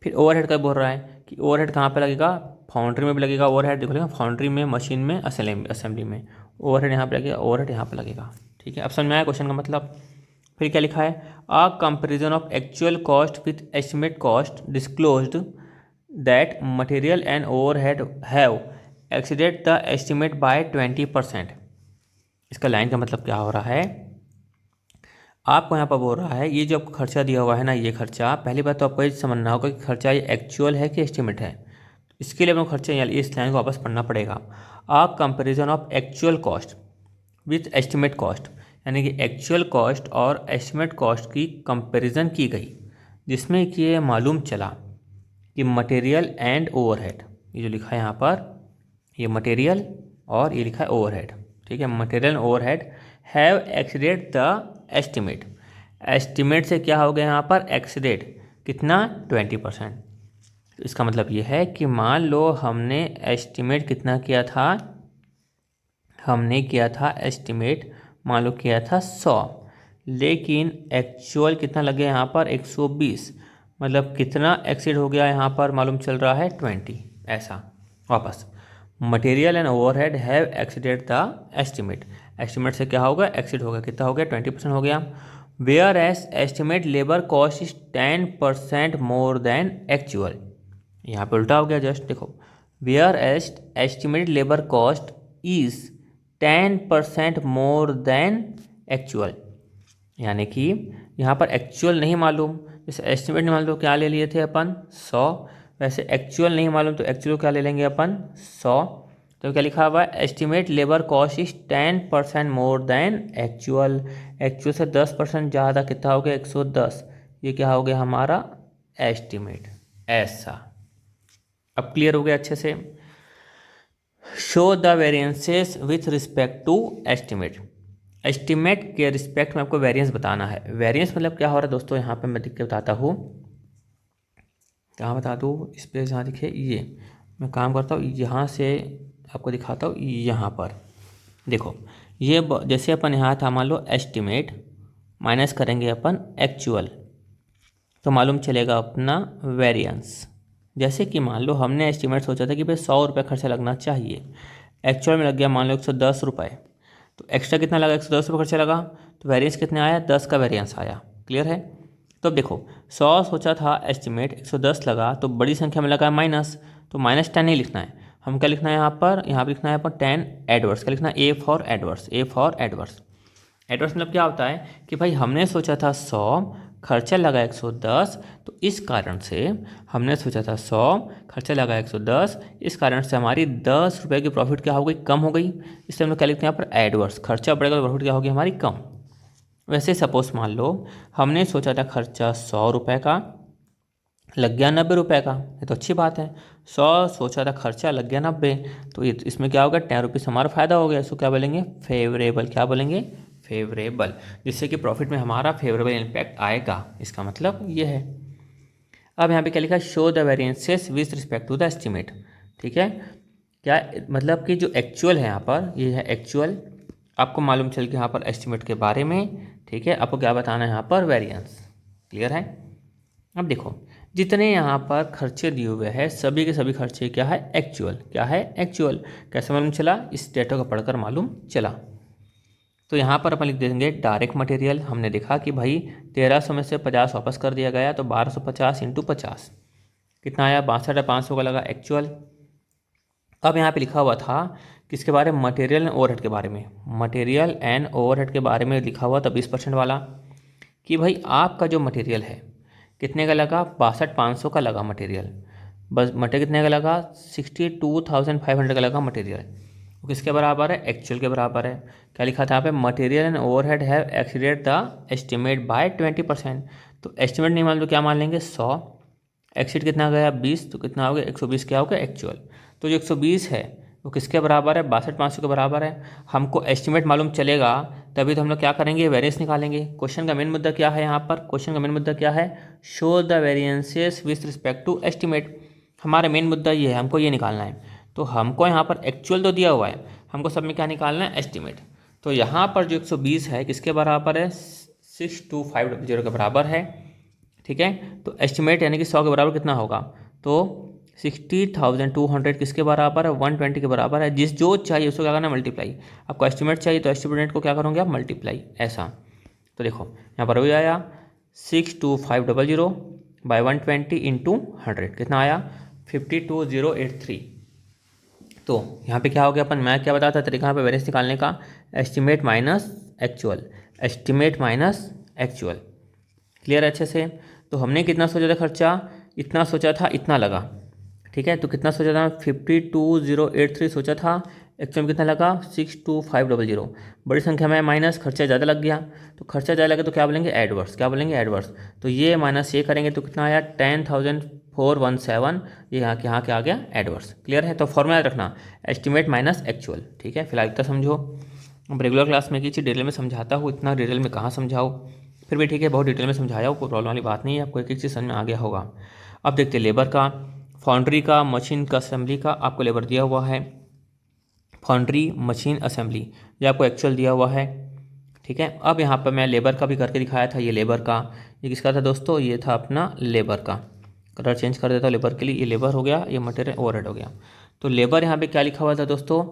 S1: फिर ओवरहेड का बोल रहा है कि ओवरहेड कहाँ पे लगेगा, फाउंड्री में भी लगेगा ओवरहेड, देखो लेगा फाउंड्री में, मशीन में, असेंबली में, ओवरहेड यहाँ पे लगेगा, ओवरहेड यहाँ पे लगेगा, ठीक है। अब समझ में आया क्वेश्चन का मतलब। फिर क्या लिखा है, a comparison of actual cost with estimate cost disclosed that material and overhead have exceeded the estimate by 20%। इसका लाइन का मतलब क्या हो रहा है, आपको यहाँ पर बोल रहा है ये जो आपको खर्चा दिया हुआ है ना, ये खर्चा, पहली बात तो आपको ये समझना होगा कि खर्चा ये एक्चुअल है कि एस्टिमेट है। इसके लिए आपको खर्चे यानी इस लाइन को वापस पढ़ना पड़ेगा। A comparison of actual cost with estimate cost, यानी कि एक्चुअल कॉस्ट और एस्टिमेट कॉस्ट की कंपैरिजन की गई, जिसमें कि ये मालूम चला कि मटेरियल एंड ओवरहेड, ये जो लिखा है यहाँ पर, ये मटेरियल और ये लिखा है ओवरहेड, ठीक है, material overhead have exceeded the estimate. Estimate से क्या हो गया यहाँ पर, एक्सीडेड कितना, 20%। तो इसका मतलब ये है कि मान लो हमने एस्टिमेट कितना किया था, हमने किया था एस्टिमेट, मान लो किया था 100, लेकिन एक्चुअल कितना लग गया यहाँ पर 120, मतलब कितना एक्सीड हो गया यहाँ पर मालूम चल रहा है 20। ऐसा वापस material and overhead have exceeded the estimate, estimate से क्या होगा, एक्सीड होगा, कितना हो गया 20% हो गया। Whereas estimate labour cost is 10% more than actual, यहाँ पे उल्टा हो गया जस्ट देखो, whereas estimated labour cost is 10% more than actual, यानी कि यहाँ पर एक्चुअल नहीं मालूम, जैसे एस्टिमेट नहीं मालूम तो क्या ले लिए थे अपन 100, वैसे एक्चुअल नहीं मालूम तो एक्चुअल क्या ले लेंगे अपन 100। तो क्या लिखा हुआ है, estimate labour cost is 10% more than actual, actual से 10% ज़्यादा, कितना हो गया 110, ये क्या हो गया हमारा एस्टिमेट। ऐसा अब क्लियर हो गया अच्छे से। Show the variances with respect to estimate, estimate के रिस्पेक्ट में आपको वेरिएंस बताना है। वेरिएंस मतलब क्या हो रहा है दोस्तों, यहाँ पे मैं दिख के बताता हूँ, कहाँ बता दूँ, इस पे जहाँ दिखे, ये मैं काम करता हूँ, यहाँ से आपको दिखाता हूँ, यहाँ पर देखो, ये जैसे अपन यहाँ था, मान लो एस्टिमेट माइनस करेंगे अपन एक्चुअल, तो मालूम चलेगा अपना वेरिएंस। जैसे कि मान लो हमने एस्टिमेट सोचा था कि भाई 100 रुपये खर्चा लगना चाहिए, एक्चुअल में लग गया मान लो 110 रुपये, तो एक्स्ट्रा कितना लगा, 110 रुपये खर्चा लगा, तो वेरिएंस कितने आया, 10 का वेरिएंस आया। क्लियर है। तो अब देखो 100 सोचा था एस्टिमेट, 110 लगा, तो बड़ी संख्या में लगा माइनस, तो -10 नहीं लिखना है, हम क्या लिखना है यहाँ पर लिखना है अपन 10 एडवर्स, क्या लिखना है, A for adverse, A for adverse. Adverse मतलब क्या होता है कि भाई हमने सोचा था 100, खर्चा लगा 110, तो इस कारण से हमने सोचा था 100, खर्चा लगा 110, इस कारण से हमारी 10 रुपये की प्रॉफिट क्या हो गई, कम हो गई। इसलिए हम लोग क्या लिखते हैं यहाँ पर एडवर्स, खर्चा बढ़ेगा तो प्रॉफिट क्या होगी हमारी कम। वैसे सपोज मान लो हमने सोचा था खर्चा 100 रुपये का, लग गया 90 रुपये का, ये तो अच्छी बात है। 100 सोचा था खर्चा, लग गया 90, तो ये इसमें क्या होगा, 10 रुपीज़ हमारा फायदा हो गया, इसको क्या बोलेंगे, फेवरेबल, क्या बोलेंगे, फेवरेबल, जिससे कि प्रॉफिट में हमारा फेवरेबल इम्पैक्ट आएगा, इसका मतलब ये है। अब यहाँ पे क्या लिखा है, show the variances with respect to the estimate, ठीक है, क्या मतलब कि जो एक्चुअल है यहाँ पर, ये है एक्चुअल, आपको मालूम चल के यहाँ पर एस्टिमेट के बारे में, ठीक है, आपको क्या बताना है यहाँ पर, वेरिएंस। क्लियर है। अब देखो जितने यहाँ पर खर्चे दिए हुए हैं सभी के सभी खर्चे क्या है, एक्चुअल, क्या है एक्चुअल। कैसे मालूम चला, इस डेटा को पढ़कर मालूम चला। तो यहाँ पर अपन लिख देंगे डायरेक्ट मटेरियल, हमने देखा कि भाई 1300 में से 50 वापस कर दिया गया, तो 1250 × 50 कितना आया, 62,500 का लगा एक्चुअल। अब यहाँ पे लिखा हुआ था किसके बारे में, मटेरियल एंड ओवरहेड के बारे में, मटेरियल एंड ओवरहेड के बारे में लिखा हुआ था 20% वाला, कि भाई आपका जो मटेरियल है कितने का लगा, 62,500 का लगा मटेरियल, बस मटेरियल कितने का लगा, 62,500 का लगा मटेरियल, वो किसके बराबर है, एक्चुअल के बराबर है। क्या लिखा था यहाँ पे, material and overhead have exceeded the estimate by 20%, तो एस्टिमेट नहीं मान लो क्या मान लेंगे 100, एक्सीड कितना गया 20, तो कितना हो गया 120, क्या हो गया एक्चुअल। तो जो 120 है वो किसके बराबर है, 62,500 के बराबर है। हमको एस्टिमेट मालूम चलेगा तभी तो हम लोग क्या करेंगे, वेरिएंस निकालेंगे। क्वेश्चन का मेन मुद्दा क्या है यहाँ पर, क्वेश्चन का मेन मुद्दा क्या है, show the variances with respect to estimate. हमारा मेन मुद्दा ये है, हमको ये निकालना है। तो हमको यहाँ पर एक्चुअल तो दिया हुआ है, हमको सब में क्या निकालना है, एस्टिमेट। तो यहाँ पर जो 120 है किसके बराबर है, 62500 के बराबर है, ठीक है। तो एस्टिमेट यानी कि 100 के बराबर कितना होगा, तो 60,200 किसके बराबर है, 120 के बराबर है। जिस जो चाहिए उसको क्या करना है, मल्टीप्लाई। आपको एस्टिमेट चाहिए तो एस्टिमेट को क्या करोगे आप, मल्टीप्लाई, ऐसा। तो देखो यहाँ पर वही आया 62500 बाई 120 × 100 कितना आया, 52083, तो यहाँ पे क्या हो गया, अपन मैं क्या बताया था तरीका यहाँ पे वेरिएंस निकालने का, estimate minus actual, estimate minus actual. Clear है अच्छे से। तो हमने कितना सोचा था खर्चा, इतना सोचा था, इतना लगा। ठीक है, तो कितना सोचा था, 52,083 सोचा था, एक्चुअल में कितना लगा 62,500। बड़ी संख्या में माइनस, खर्चा ज़्यादा लग गया। तो खर्चा ज़्यादा लगे तो क्या बोलेंगे, एडवर्स। क्या बोलेंगे, एडवर्स। तो ये माइनस ये करेंगे तो कितना आया 10,417। ये यहाँ के आ गया एडवर्स। क्लियर है। तो फॉर्मूला रखना, एस्टिमेट माइनस एक्चुअल। ठीक है, फिलहाल इतना समझो। अब रेगुलर क्लास में की चीज़ डिटेल में समझाता हूँ, इतना डिटेल में कहाँ समझाओ, फिर भी ठीक है, बहुत डिटेल में समझाया हो, कोई प्रॉब्लम वाली बात नहीं है, आपको एक एक चीज़ समझ में आ गया होगा। अब देखते हैं लेबर का, फाउंड्री का, मशीन का, असेंबली का आपको लेबर दिया हुआ है। फाउंड्री, मशीन, असेंबली, ये आपको एक्चुअल दिया हुआ है। ठीक है, अब यहाँ पर मैं लेबर का भी करके दिखाया था, ये लेबर का, ये किसका था दोस्तों, ये था अपना लेबर का। कलर चेंज कर देता हूँ लेबर के लिए, ये लेबर हो गया, ये मटेरियल ओवरहेड हो गया। तो लेबर यहाँ पे क्या लिखा हुआ था दोस्तों,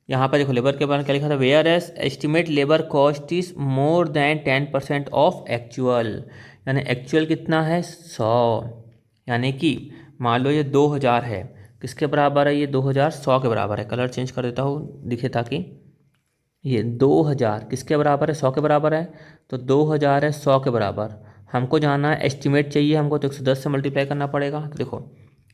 S1: यहाँ पर देखो लेबर के बारे में क्या लिखा था, whereas estimate labour cost is more than 10% of actual. यानी एक्चुअल कितना है 100, यानी कि मान लो ये 2000 है, किसके बराबर है, ये 2000 100 के बराबर है। कलर चेंज कर देता हूँ दिखे ताकि, ये 2000 किसके बराबर है, 100 के बराबर है। तो 2000 है 100 के बराबर, हमको जानना है एस्टिमेट चाहिए हमको, तो 110 से मल्टीप्लाई करना पड़ेगा। तो देखो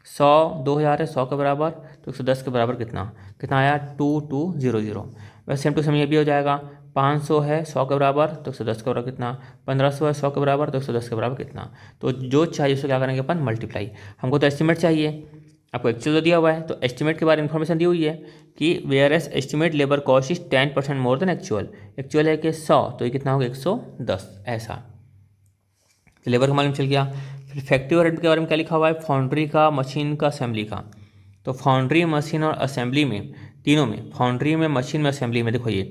S1: 100, 2000 है 100 के बराबर, तो 110 के बराबर कितना कितना आया 2200। वैसे सेम टू सेम ये भी हो जाएगा, 500 है 100 के बराबर, तो 110 के बराबर कितना, 1500 है 100 के बराबर, तो 110 के बराबर कितना। तो जो चाहिए उसको क्या करेंगे अपन, मल्टीप्लाई। हमको तो एस्टिमेट चाहिए, आपको एक्चुअल तो दिया हुआ है, तो एस्टिमेट के बारे में इन्फॉर्मेशन दी हुई है कि whereas estimate labour cost is 10% more than actual. Actual है कि 100, तो ये कितना होगा 110 ऐसा। तो लेबर का मालूम चल गया। फिर फैक्ट्री ओवरहेड के बारे में क्या लिखा हुआ है, फाउंड्री का, मशीन का, असेंबली का। तो फाउंड्री, मशीन और असेंबली में, तीनों में, फाउंड्री में, मशीन में, असेंबली में, देखो ये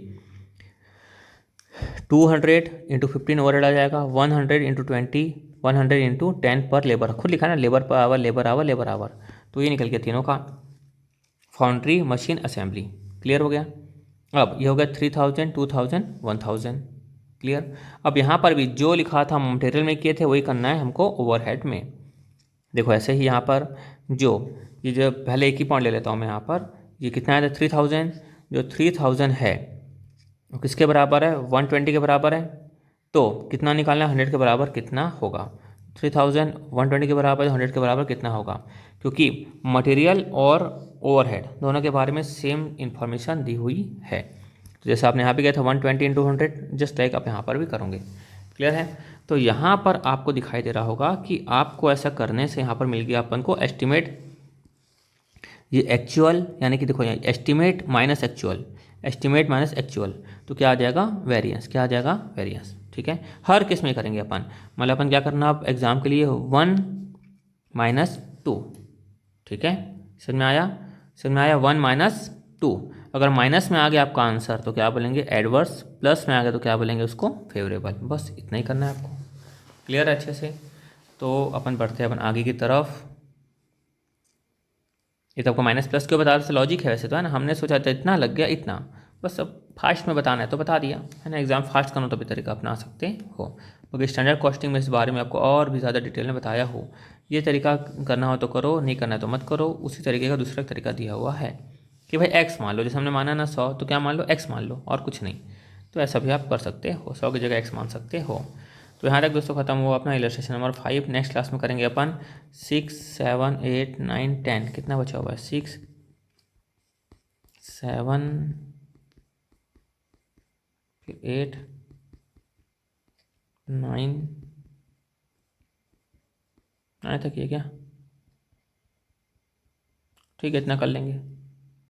S1: 200 इंटू 15 ओवरहेड आ जाएगा, 100 इंटू 20, 100 इंटू 10 पर लेबर, खुद लिखा है ना, labour per hour, labour our, labour our. तो ये निकल गया तीनों का, फाउंड्री, मशीन, असेंबली। क्लियर हो गया। अब ये हो गया 3000, 2000, 1000। क्लियर। अब यहाँ पर भी जो लिखा था मटेरियल में किए थे वही करना है हमको ओवरहेड में। देखो ऐसे ही यहाँ पर जो ये जो पहले एक ही पॉइंट ले लेता हूँ मैं यहाँ पर, ये कितना है 3000, जो 3000 है वो किसके बराबर है, 120 के बराबर है। तो कितना निकालना है, 100 के बराबर कितना होगा, 3000 120 के बराबर, 100 के बराबर कितना होगा। क्योंकि मटेरियल और ओवरहेड दोनों के बारे में सेम इन्फॉर्मेशन दी हुई है। तो जैसे आपने यहाँ पे किया था 120 इंटू 100, जस्ट लाइक आप यहाँ पर भी करोगे। क्लियर है। तो यहाँ पर आपको दिखाई दे रहा होगा कि आपको ऐसा करने से यहाँ पर मिल गया अपन को एस्टिमेट, ये एक्चुअल, यानी कि देखो यहाँ estimate minus actual, estimate minus actual, तो क्या आ जाएगा वेरिएंस, क्या आ जाएगा वेरिएंस। ठीक है, हर केस में करेंगे अपन, मतलब अपन क्या करना अब एग्जाम के लिए 1 - 2। ठीक है, समझ में आया, समझ में आया, 1 - 2। अगर माइनस में आ गया आपका आंसर तो क्या बोलेंगे एडवर्स, प्लस में आ गया तो क्या बोलेंगे उसको फेवरेबल। बस इतना ही करना है आपको। क्लियर है अच्छे से। तो अपन बढ़ते हैं अपन आगे की तरफ। ये तो आपको माइनस प्लस क्यों बता रहे थे, लॉजिक है वैसे तो, है ना, हमने सोचा था इतना लग गया इतना, बस अब फास्ट में बताना है तो बता दिया, है ना। एग्जाम फास्ट करना तो भी तरीका अपना सकते हो, क्योंकि स्टैंडर्ड कॉस्टिंग में इस बारे में आपको और भी ज़्यादा डिटेल में बताया हो। ये तरीका करना हो तो करो, नहीं करना है तो मत करो। उसी तरीके का दूसरा तरीका दिया हुआ है कि भाई एक्स मान लो, जैसे हमने माना ना 100, तो क्या मान लो एक्स मान लो और कुछ नहीं। तो ऐसा भी आप कर सकते हो, 100 की जगह एक्स मान सकते हो। तो यहाँ तक दोस्तों खत्म हुआ अपना इलस्ट्रेशन नंबर 5। नेक्स्ट क्लास में करेंगे अपन 6, 7, 8, 9, 10। कितना बचा हुआ है, 6, 7, फिर 8, 9, 9 तक ये क्या, ठीक है इतना कर लेंगे।